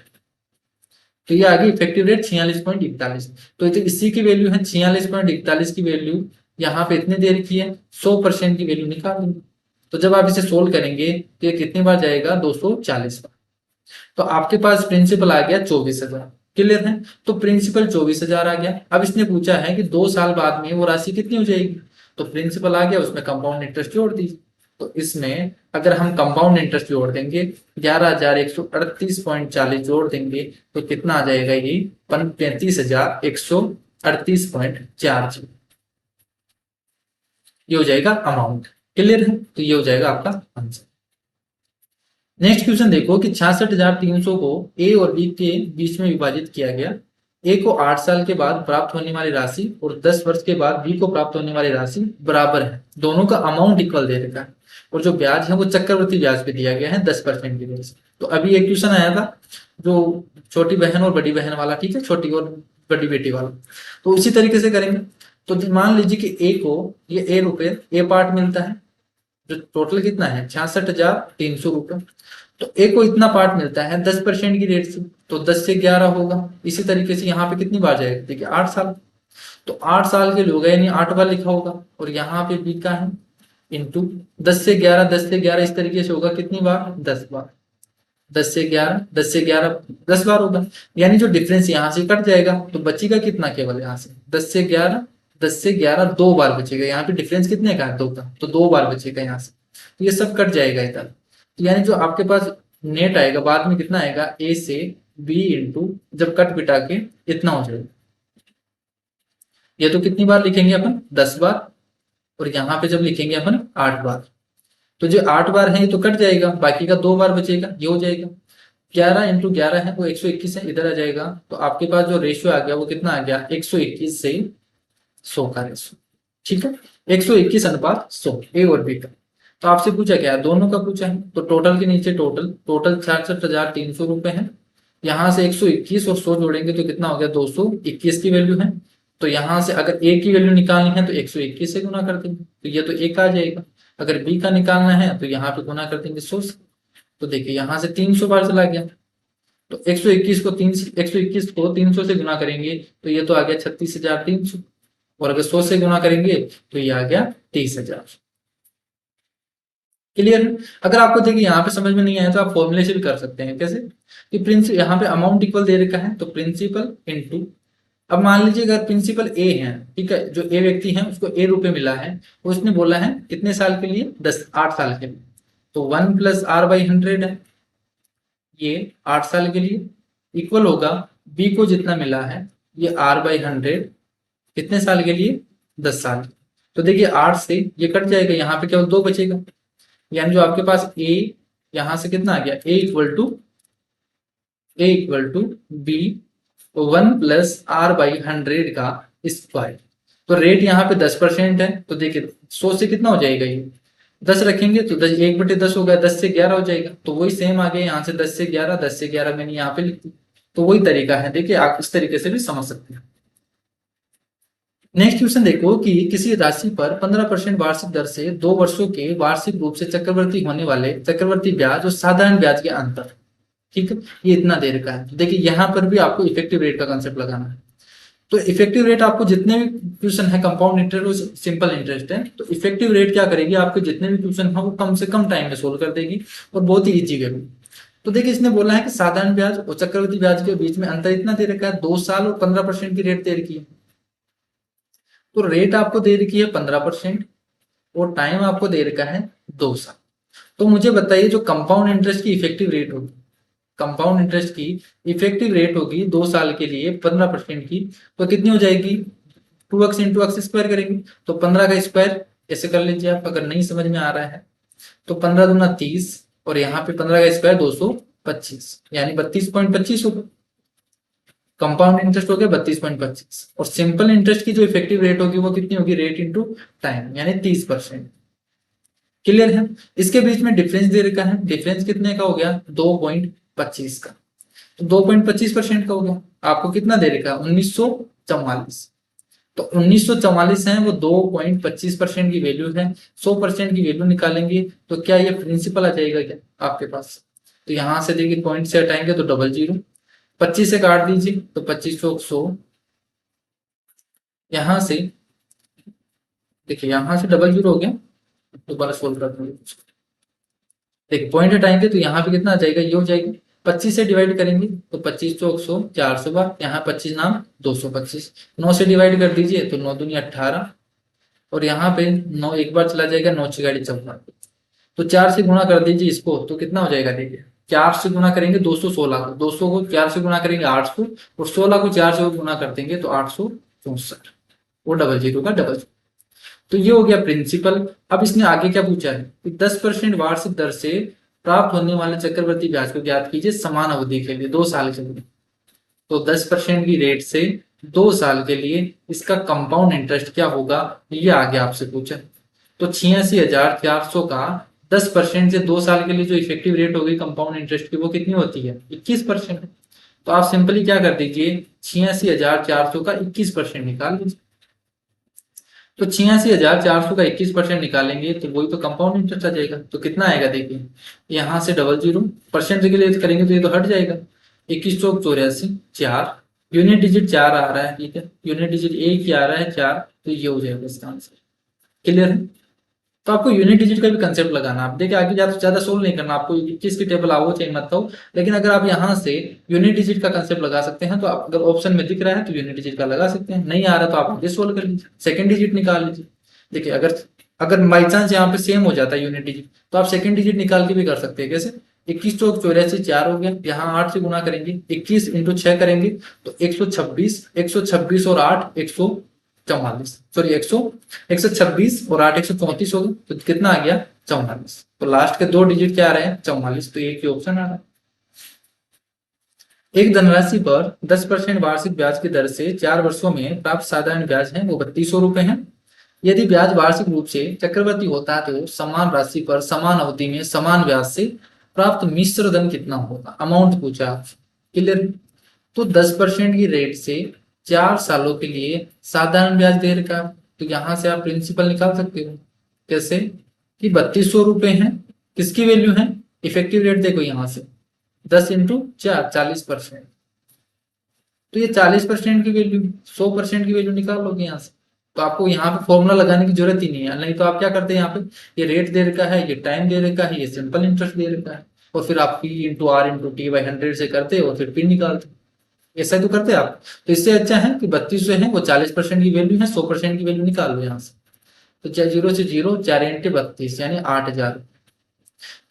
तो ये आ गई इफेक्टिव रेट 46.41। तो इसी की वैल्यू है 46.41 की वैल्यू यहाँ पे इतने दे रखी है, 100% की वैल्यू निकाल लेंगे। तो जब आप इसे सोल्व करेंगे तो ये कितनी बार जाएगा, 240 बार। तो आपके पास प्रिंसिपल आ गया 24,000। क्लियर है? तो प्रिंसिपल 24,000 आ गया। अब इसने पूछा है कि 2 साल बाद में वो राशि कितनी हो जाएगी, तो प्रिंसिपल आ गया, उसमें कंपाउंड इंटरेस्ट जोड़ दीजिए। तो इसमें अगर हम कंपाउंड इंटरेस्ट जोड़ देंगे 11,138.40 जोड़ देंगे तो कितना आ जाएगा, ये 35,138.40। ये हो जाएगा अमाउंट। क्लियर है? तो ये हो जाएगा आपका आंसर। नेक्स्ट क्वेश्चन देखो कि 66,300 को ए और बी के बीच में विभाजित किया गया। ए को 8 साल के बाद प्राप्त होने वाली राशि और 10 वर्ष के बाद बी को प्राप्त होने वाली राशि बराबर है, दोनों का अमाउंट इक्वल दे रखा है, और जो ब्याज है वो चक्रवृद्धि ब्याज पे दिया गया है 10% की वजह से। तो अभी एक क्वेश्चन आया था जो छोटी बहन और बड़ी बहन वाला, ठीक है, छोटी और बड़ी बेटी वाला, तो उसी तरीके से करेंगे। तो मान लीजिए कि ए को ये ए रुपए ए पार्ट मिलता है, जो टोटल कितना है 66,300 रुपए। तो ए को इतना पार्ट मिलता है 10% की रेट से, तो 10 से 11 होगा। इसी तरीके से यहाँ पे कितनी बार जाएगा, देखिए 8 साल, तो 8 साल के लोग यानी 8 बार लिखा होगा, और यहाँ पे बी का है इंटू 10 से 11, 10 से 11 इस तरीके से होगा, कितनी बार, 10 बार, 10 से 11, 10 से 11 10 बार होगा। यानी जो डिफरेंस यहाँ से कट जाएगा तो बचेगा कितना, केवल यहाँ से 10 से 11, 10 से 11 2 बार बचेगा। यहाँ पे डिफरेंस कितने का है, 2 का, तो 2 बार बचेगा यहाँ से। तो ये सब कट जाएगा इधर। तो यानी जो आपके पास नेट आएगा बाद में कितना आएगा, ए से बी इंटू जब कट बिटा के इतना हो जाएगा। ये तो कितनी बार लिखेंगे अपन, 10 बार, और यहाँ पे जब लिखेंगे अपन 8 बार, तो जो 8 बार है ये तो कट जाएगा, बाकी का 2 बार बचेगा, ये हो जाएगा। 11 इंटू 11 है वो 121 है, इधर आ जाएगा। तो आपके पास जो रेशियो आ गया वो कितना आ गया, 121 से 100 का रेशियो। ठीक है, 121 अनुपात 100 ए और बी का। तो आपसे पूछा क्या है, दोनों का पूछा है। तो टोटल के नीचे टोटल टोटल 66,300 रुपए है। यहाँ से 121 और 100 जोड़ेंगे तो कितना हो गया, 221 की वैल्यू है। तो यहाँ से अगर ए की वैल्यू निकालनी है तो 121 से गुना कर देंगे, तो ये तो एक आ जाएगा। अगर बी का निकालना है तो यहाँ पे गुना कर देंगे 100 से। तो देखिए यहाँ से 300 बार चला गया। तो 121 को 300 से गुना करेंगे तो ये तो आ गया 36,300। और अगर 100 से गुना करेंगे तो ये आ गया 30,000। क्लियर। अगर आपको देखिए यहाँ पे समझ में नहीं आया तो आप फॉर्मूले से भी कर सकते हैं। कैसे कि प्रिंसिपल, यहाँ पे अमाउंट इक्वल दे रखा है तो प्रिंसिपल इनटू, अब मान लीजिए अगर प्रिंसिपल ए है, ठीक है, जो ए व्यक्ति है उसको ए रुपए मिला है, उसने बोला है कितने साल के लिए, 8 साल के लिए। तो 1+r/100 है, ये 8 साल के लिए इक्वल होगा बी को जितना मिला है ये r/100 कितने साल के लिए, 10 साल। तो देखिए 8 से ये कट जाएगा, यहाँ पे केवल 2 बचेगा। यानी जो आपके पास ए, यहां से कितना आ गया, ए इक्वल टू बी 1+r/100 का स्क्वायर। तो रेट यहाँ पे 10% है। तो देखिए 100 से कितना हो जाएगा, ये 10 रखेंगे तो 1/10 हो गया, 10 से 11 हो जाएगा। तो वही सेम आ गया यहाँ से 10 से 11, 10 से 11 मैंने यहाँ पे लिख दी। तो वही तरीका है, देखिए आप इस तरीके से भी समझ सकते हैं। नेक्स्ट क्वेश्चन देखो कि किसी राशि पर 15% वार्षिक दर से 2 वर्षों के वार्षिक रूप से चक्रवर्ती होने वाले चक्रवर्ती ब्याज और साधारण ब्याज के अंतर, ठीक है, ये इतना दे रखा है। तो देखिए यहाँ पर भी आपको इफेक्टिव रेट का कंसेप्ट लगाना है। तो इफेक्टिव रेट आपको जितने भी क्वेश्चन है, कंपाउंड इंटरेस्ट और सिंपल इंटरेस्ट है, तो इफेक्टिव रेट क्या करेगी, आपके जितने भी क्वेश्चन है वो कम से कम टाइम में सोल्व कर देगी और बहुत ही इजी वे में। तो देखिए इसने बोला है कि साधारण ब्याज और चक्रवर्ती ब्याज के बीच में अंतर इतना दे रखा है, 2 साल और 15% की रेट दे रखी है। तो रेट आपको दे रखी है 15% और टाइम आपको दे रखा है 2 साल। तो मुझे बताइए जो कंपाउंड इंटरेस्ट की इफेक्टिव रेट होगी, कंपाउंड इंटरेस्ट की इफेक्टिव रेट होगी 2 साल के लिए 15% की, तो कितनी हो जाएगी, 2x इंटू एक्स स्क्वायर करेंगे तो 15 का स्क्वायर ऐसे कर लीजिए आप, अगर नहीं समझ में आ रहा है तो 15 दूना 30 और यहाँ पे 15 का स्क्वायर 225 यानी 32.25 होगा। कंपाउंड इंटरेस्ट हो गया 32.25 और सिंपल इंटरेस्ट की जो इफेक्टिव रेट होगी वो कितनी होगी, रेट इंटू टाइम यानी 30%। क्लियर है। इसके बीच में डिफरेंस दे रखा है, डिफरेंस कितने का हो गया, 2.25 का। तो 2.25% का हो गया। आपको कितना दे रखा है, 1944। तो 1944 है वो 2.25% की वैल्यू है। 100% की वैल्यू निकालेंगे तो क्या ये प्रिंसिपल आ जाएगा क्या आपके पास। तो यहां से देखिए पॉइंट से हटाएंगे तो 00, 25 से काट दीजिए तो 25 चौक 100। यहां से देखिए यहां से 00 हो गया, दोबारा सोल्व कर दूंगा। देखिए पॉइंट हटाएंगे तो यहाँ पे कितना आ जाएगा, ये हो जाएगा। 25 से डिवाइड करेंगे तो 25 चौक 100, 400 बार, यहाँ 25 नाम 225। 9 से डिवाइड कर दीजिए तो 9 दूनी 18 और यहाँ पे 9 एक बार चला जाएगा, 9 6 14। तो 4 से गुणा कर दीजिए इसको तो कितना हो जाएगा, देखिए 4 से गुणा करेंगे 216 को, 200 को 4 से गुणा करेंगे 800 और 16 को 4 से गुणा कर देंगे तो 864 और 00 का डबल। तो ये हो गया प्रिंसिपल। अब इसने आगे क्या पूछा है कि 10% वार्षिक दर से प्राप्त होने वाले चक्रवर्ती ब्याज को ज्ञात कीजिए समान अवधि के लिए, 2 साल के लिए। तो 10% की रेट से 2 साल के लिए इसका कंपाउंड इंटरेस्ट क्या होगा, ये आगे आपसे पूछा। तो 86,400 का 10% से 2 साल के लिए जो इफेक्टिव रेट होगी कंपाउंड इंटरेस्ट की वो कितनी होती है, 21%। तो आप सिंपली क्या कर दीजिए, 86,400 का 21% निकाल लीजिए। तो 86,400 का 21% निकालेंगे तो वही तो कंपाउंड इंटरेस्ट आ जाएगा। तो कितना आएगा देखिए, यहाँ से 00 परसेंट के लिए करेंगे तो ये तो हट जाएगा, 21 चौक 84 4, यूनिट डिजिट 4 आ रहा है, ठीक है, यूनिट डिजिट एक ही आ रहा है 4, तो ये हो जाएगा इसका आंसर। क्लियर है। तो आपको यूनिट डिजिट का भी कंसेप्ट लगाना। आप देखिए आगे ज्यादा सोल्व नहीं करना, आपको 21 की टेबल आओ चाहे मत आओ, लेकिन अगर आप यहाँ से यूनिट डिजिट का कंसेप्ट लगा सकते हैं तो आप अगर ऑप्शन में दिख रहा है तो यूनिट डिजिट का लगा सकते हैं, नहीं आ रहा तो आप आगे सोल्व कर लीजिए, सेकंड डिजिट निकाल लीजिए। देखिए अगर अगर बाई चांस यहाँ पे सेम हो जाता है यूनिट डिजिट तो आप सेकंड डिजिट निकाल के भी कर सकते हैं। कैसे, 21 चौक 84 4 हो गया, यहाँ 8 से गुना करेंगे, 21 इंटू 6 करेंगे तो 126, 126 और 8 144, सॉरी 126 और 8 134 हो गया, तो कितना आ गया 44। तो लास्ट के 2 डिजिट क्या आ रहे हैं 44, तो एक ही ऑप्शन आ रहा है। एक धनराशि पर 10% वार्षिक ब्याज की दर से 4 वर्षों में प्राप्त साधारण ब्याज है वो 3200 रुपए है। यदि ब्याज वार्षिक रूप से चक्रवृद्धि होता है तो समान राशि पर समान अवधि में समान ब्याज से प्राप्त मिश्र धन कितना होगा, अमाउंट पूछा। क्लियर। तो 10% की रेट से 4 सालों के लिए साधारण ब्याज दे रखा है, तो यहां से आप प्रिंसिपल निकाल सकते हो। कैसे कि 3200 रुपए है, किसकी वैल्यू है, इफेक्टिव रेट देखो यहां से 10 × 4 40%। तो ये 40% की वैल्यू 100% की वैल्यू निकाल लोगे यहाँ से। तो आपको यहाँ पे फॉर्मूला लगाने की जरूरत ही नहीं है, नहीं तो आप क्या करते हैं यहाँ पे, ये रेट दे रखा है, ये टाइम दे रखा है, ये सिंपल इंटरेस्ट दे रखा है, और फिर आप P/R/T/100 से करते हो और फिर पिन निकालते हो। ऐसा ही तो करते हैं आप। तो इससे अच्छा है कि 3200 है वो 40% की वैल्यू है, 100% की वैल्यू निकाल लो यहाँ से। तो 0 से 0 4 × 32 यानी 8000।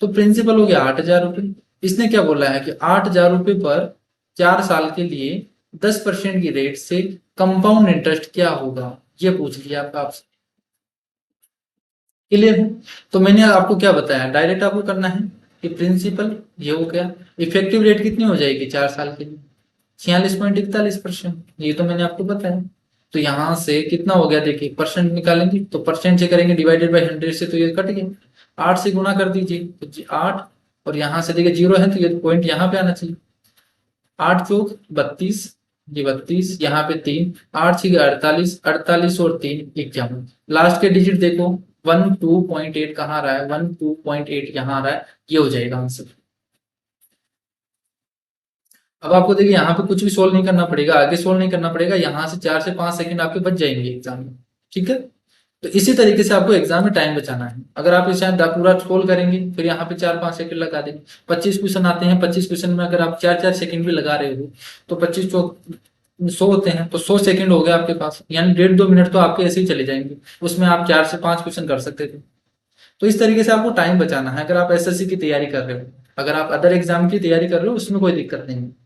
तो प्रिंसिपल हो गया 8000 रुपये। इसने क्या बोला है कि 8000 रुपये पर 4 साल के लिए 10% की रेट से कंपाउंड इंटरेस्ट क्या होगा, ये पूछ लिया आपसे। क्लियर है। तो मैंने आपको क्या बताया, डायरेक्ट आपको करना है कि प्रिंसिपल ये हो गया, इफेक्टिव रेट कितनी हो जाएगी 4 साल के लिए 46.41%, ये तो मैंने आपको बताया। तो यहां से कितना हो गया देखिए, परसेंट निकालेंगे तो परसेंट से करेंगे डिवाइडेड बाय 100 से, तो ये कट गया। 8 से गुना कर दीजिए तो 8, और यहां से देखिए 0 है तो ये पॉइंट यहाँ पे आना चाहिए। 8 × 4 = 32, ये 32, यहाँ पे 3, 8 × 6 = 48, 48 और 3 51। लास्ट के डिजिट देखो 12.8 कहाँ रहा है, 12.8 यहाँ रहा है, ये हो जाएगा आंसर। अब आपको देखिए यहाँ पे कुछ भी सोल्व नहीं करना पड़ेगा, आगे सोल्व नहीं करना पड़ेगा, यहाँ से 4 से 5 सेकंड आपके बच जाएंगे एग्जाम में। ठीक है। तो इसी तरीके से आपको एग्जाम में टाइम बचाना है। अगर आप इसे पूरा सोल्व करेंगे फिर यहाँ पे 4-5 सेकंड लगा देंगे। 25 क्वेश्चन आते हैं, 25 क्वेश्चन में अगर आप 4-4 सेकंड भी लगा रहे हो तो 25 100 होते हैं, तो 100 सेकंड हो गए आपके पास, यानी 1.5-2 मिनट तो आपके ऐसे ही चले जाएंगे। उसमें आप 4 से 5 क्वेश्चन कर सकते थे। तो इस तरीके से आपको टाइम बचाना है अगर आप एसएससी की तैयारी कर रहे हो। अगर आप अदर एग्जाम की तैयारी कर रहे हो उसमें कोई दिक्कत नहीं है।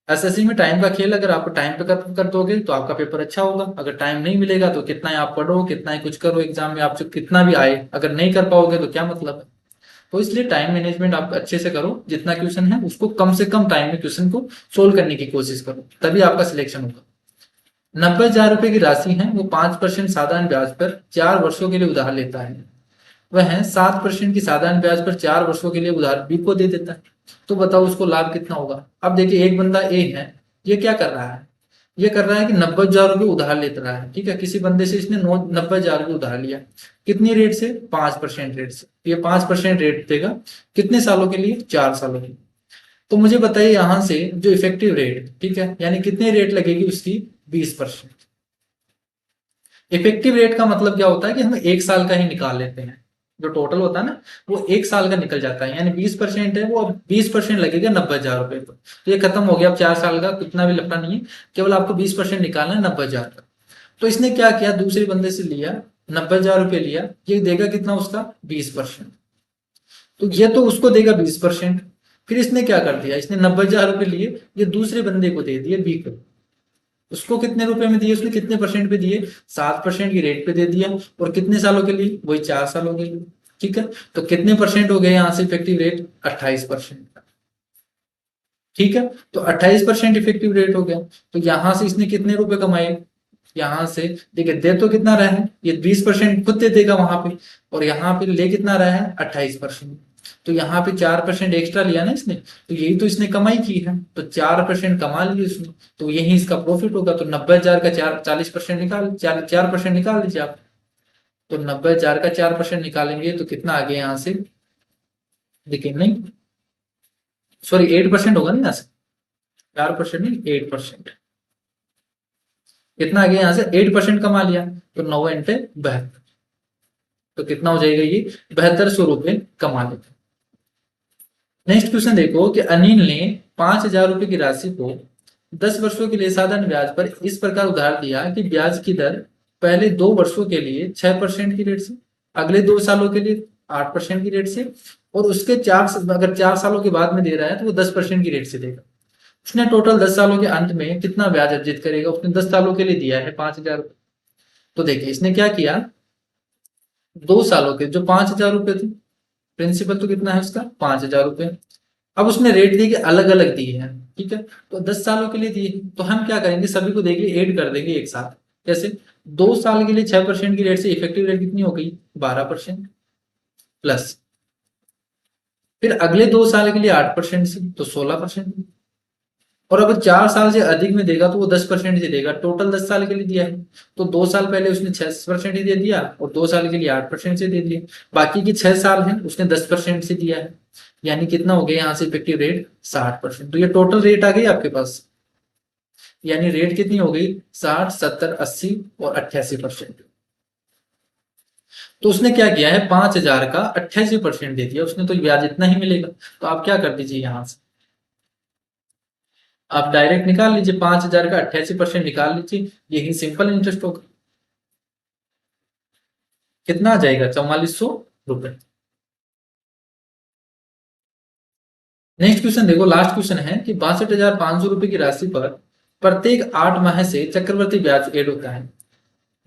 एसएससी में टाइम का खेल, अगर आप टाइम पे कर दोगे तो आपका पेपर अच्छा होगा। अगर टाइम नहीं मिलेगा तो कितना ही आप पढ़ो, कितना ही कुछ करो, एग्जाम में आपसे कितना भी आए, अगर नहीं कर पाओगे तो क्या मतलब है। तो इसलिए टाइम मैनेजमेंट आप अच्छे से करो, जितना क्वेश्चन है उसको कम से कम टाइम में क्वेश्चन को सोल्व करने की कोशिश करो, तभी आपका सिलेक्शन होगा। 90,000 रुपए की राशि है वो 5% साधारण ब्याज पर 4 वर्षों के लिए उधार लेता है। वह 7% की साधारण ब्याज पर 4 वर्षों के लिए उधार बी को दे देता है। तो बताओ उसको लाभ कितना होगा। अब देखिए एक बंदा ए है, ये क्या कर रहा है, ये कर रहा है कि 90,000 रुपये उधार लेता रहा है। ठीक है, किसी बंदे से इसने 90,000 रुपये उधार लिया, कितनी रेट से, 5% रेट से। ये 5% रेट देगा कितने सालों के लिए, 4 सालों के लिए। तो मुझे बताइए यहां से जो इफेक्टिव रेट, ठीक है, यानी कितनी रेट लगेगी उसकी, 20%। इफेक्टिव रेट का मतलब क्या होता है कि हम 1 साल का ही निकाल लेते हैं, जो टोटल होता है ना वो 1 साल का निकल जाता है, यानी 20% है वो, अब 20% लगेगा 90,000 रुपए पर। तो ये खत्म हो गया, अब 4 साल का कितना भी लफड़ा नहीं है, केवल आपको 20% निकालना है 90,000 का। तो इसने क्या किया, दूसरे बंदे से लिया, 90,000 रुपये लिया, ये देगा कितना उसका, 20%। तो ये तो उसको देगा 20%। फिर इसने क्या कर दिया, इसने 90,000 रुपये लिए, ये दूसरे बंदे को दे दिए बी को। उसको कितने रुपए में दिए, उसने कितने परसेंट पे दिए, 7% की रेट पे दे दिया, और कितने सालों के लिए, वही 4 सालों के लिए। ठीक है, तो कितने परसेंट हो गए यहाँ से इफेक्टिव रेट, 28%। ठीक है, तो 28% इफेक्टिव रेट हो गया। तो यहां से इसने कितने रुपए कमाए, यहाँ से देखिए दे तो कितना रहा है, ये 20% खुद दे देगा वहां पे, और यहाँ पे ले कितना रहा है, 28%। तो यहाँ पे 4% एक्स्ट्रा लिया ना इसने, तो यही तो इसने कमाई की है, तो 4% कमा लिए इसने, तो यही इसका प्रॉफिट होगा। तो 90,000 का 40% निकाल, 4% निकाल लीजिए आप। तो 90,000 का 4% निकालेंगे तो कितना आ गया यहाँ से, देखिए नहीं, सॉरी 8% होगा ना यहाँ से, 4% नहीं 8%। कितना आ गया यहाँ से, 8% कमा लिया, तो 9 × 72, तो कितना हो जाएगा ये, 7200 रुपये कमा लेते। नेक्स्ट क्वेश्चन देखो कि अनिल ने 5,000 रुपए की राशि को 10 वर्षों के लिए साधारण ब्याज पर इस प्रकार उधार दिया कि ब्याज की दर पहले 2 वर्षों के लिए 6% की रेट से, अगले 2 सालों के लिए 8% की रेट से, और उसके अगर 4 सालों के बाद में दे रहा है तो वो 10% की रेट से देगा। उसने टोटल 10 सालों के अंत में कितना ब्याज अर्जित करेगा, उसने 10 सालों के लिए दिया है 5,000 रुपये। तो देखिए इसने क्या किया, 2 सालों के जो 5,000 रुपये थे, प्रिंसिपल तो कितना है उसका, 5,000 रुपये, अब उसने रेट दिए कि अलग अलग दिए हैं, ठीक है, तो 10 सालों के लिए दिए, तो हम क्या करेंगे, सभी को देखिए ऐड कर देंगे एक साथ। जैसे 2 साल के लिए 6% की रेट से इफेक्टिव रेट कितनी हो गई, 12% प्लस, फिर अगले 2 साल के लिए 8% से तो 16%, और अगर 4 साल से अधिक में देगा तो वो 10% से देगा। टोटल 10 साल के लिए दिया है, तो 2 साल पहले उसने 6% ही दे दिया और 2 साल के लिए 8% से दे दिया। बाकी के 6 साल है उसने 10% से दिया है, यानी कितना हो गया यहाँ से इफेक्टिव रेट 60%। तो ये टोटल रेट आ गई आपके पास, यानी रेट कितनी हो गई 60, 70, 80 और 88%। तो उसने क्या किया है, 5,000 का 88% दे दिया उसने, तो ब्याज इतना ही मिलेगा। तो आप क्या कर दीजिए, यहां से आप डायरेक्ट निकाल लीजिए, 5,000 का 88% निकाल लीजिए, यही सिंपल इंटरेस्ट होगा। कितना आ जाएगा, 4400 रुपए। नेक्स्ट क्वेश्चन देखो, लास्ट क्वेश्चन है कि 62,500 रुपए की राशि पर प्रत्येक 8 माह से चक्रवृद्धि ब्याज एड होता है।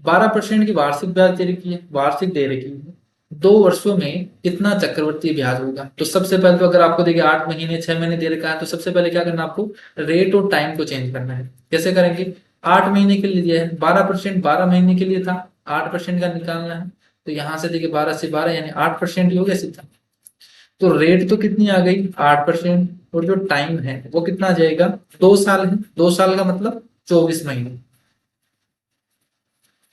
12% की वार्षिक ब्याज दे रखी है, वार्षिक दे रखी है, 2 वर्षों में कितना चक्रवृद्धि ब्याज होगा। तो सबसे पहले तो अगर आपको देखिए 8 महीने 6 महीने दे रखा है, तो सबसे पहले क्या करना है आपको, रेट और टाइम को चेंज करना है। कैसे करेंगे, 8 महीने के लिए दिया है 12%, 12 महीने के लिए था 8% का निकालना है, तो यहां से देखिए 12 से 12 यानी 8% ही हो गया सीधा। तो रेट तो कितनी आ गई 8%, और जो टाइम है वो कितना आ जाएगा, 2 साल है, 2 साल का मतलब 24 महीने,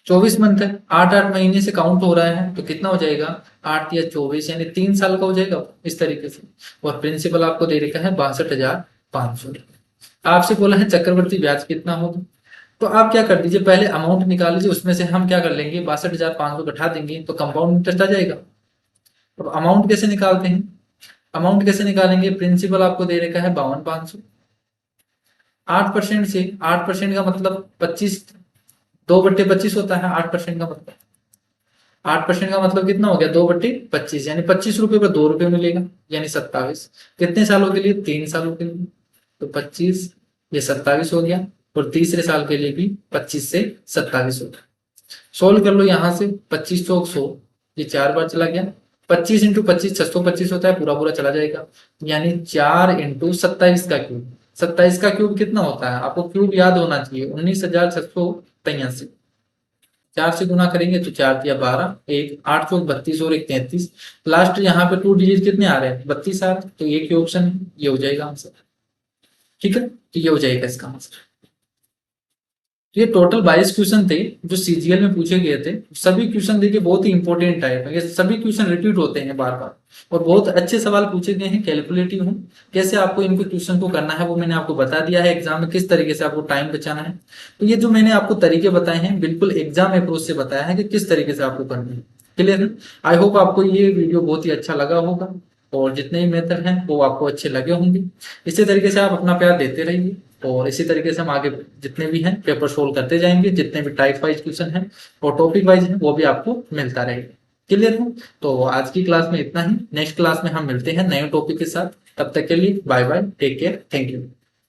24 मंथ है, 8 8 महीने से काउंट हो रहा है, तो कितना हो जाएगा 8 या 24 यानी 3 साल का हो जाएगा इस तरीके से। और प्रिंसिपल आपको दे रखा है 62,500। आपसे बोला है चक्रवर्ती ब्याज कितना होगा, तो आप क्या कर दीजिए, पहले अमाउंट निकाल लीजिए, उसमें से हम क्या कर लेंगे 62,500 घटा देंगे तो कंपाउंड इंटरेस्ट आ जाएगा। तो अमाउंट कैसे निकालते हैं, अमाउंट कैसे निकालेंगे, प्रिंसिपल आपको दे रखा है 52,500, 8% से, 8% का मतलब 25, 2/25 होता है 8% का मतलब, 8% का मतलब कितना हो गया 2/25, यानी 25 रुपए पर 2 रुपए मिलेगा, यानी 27। कितने सालों के लिए, 3 सालों के लिए, तो 25 ये 27 हो गया, और तीसरे साल के लिए भी 25 से 27 हो गया। सोल्व कर लो यहाँ से, 25 चौक 100, ये 4 बार चला गया, 25 × 25 625 होता है, पूरा पूरा चला जाएगा, यानी 4 × 27 का क्यूब। 27 का क्यूब कितना होता है, आपको क्यूब याद होना चाहिए, 19,683। 4 से गुना करेंगे तो 4 × 12, एक 8 चौक 32 और एक 33, लास्ट यहाँ पे 2 डिजिट कितने आ रहे हैं 32 आ रहे हैं, तो एक ही ऑप्शन है, ये हो जाएगा आंसर। ठीक है, तो ये हो जाएगा इसका आंसर। तो ये टोटल 22 क्वेश्चन थे जो सीजीएल में पूछे गए थे। सभी क्वेश्चन देखिए बहुत ही इंपॉर्टेंट टाइप है, ये सभी क्वेश्चन रिपीट होते हैं बार बार, और बहुत अच्छे सवाल पूछे गए हैं, कैलकुलेटिव हैं। कैसे आपको इनको क्वेश्चन को करना है वो मैंने आपको बता दिया है, एग्जाम में किस तरीके से आपको टाइम बचाना है। तो ये जो मैंने आपको तरीके बताए हैं बिल्कुल एग्जाम अप्रोच से बताया है कि किस तरीके से आपको करना है। क्लियर है, आई होप आपको ये वीडियो बहुत ही अच्छा लगा होगा, और जितने भी मेथड हैं वो आपको अच्छे लगे होंगे। इसी तरीके से आप अपना प्यार देते रहिए, और इसी तरीके से हम आगे जितने भी हैं पेपर सोल्व करते जाएंगे, जितने भी टाइप वाइज क्वेश्चन हैं और टॉपिक वाइज हैं वो भी आपको मिलता रहेगा। क्लियर है, तो आज की क्लास में इतना ही, नेक्स्ट क्लास में हम मिलते हैं नए टॉपिक के साथ। तब तक के लिए bye bye, take care, thank you.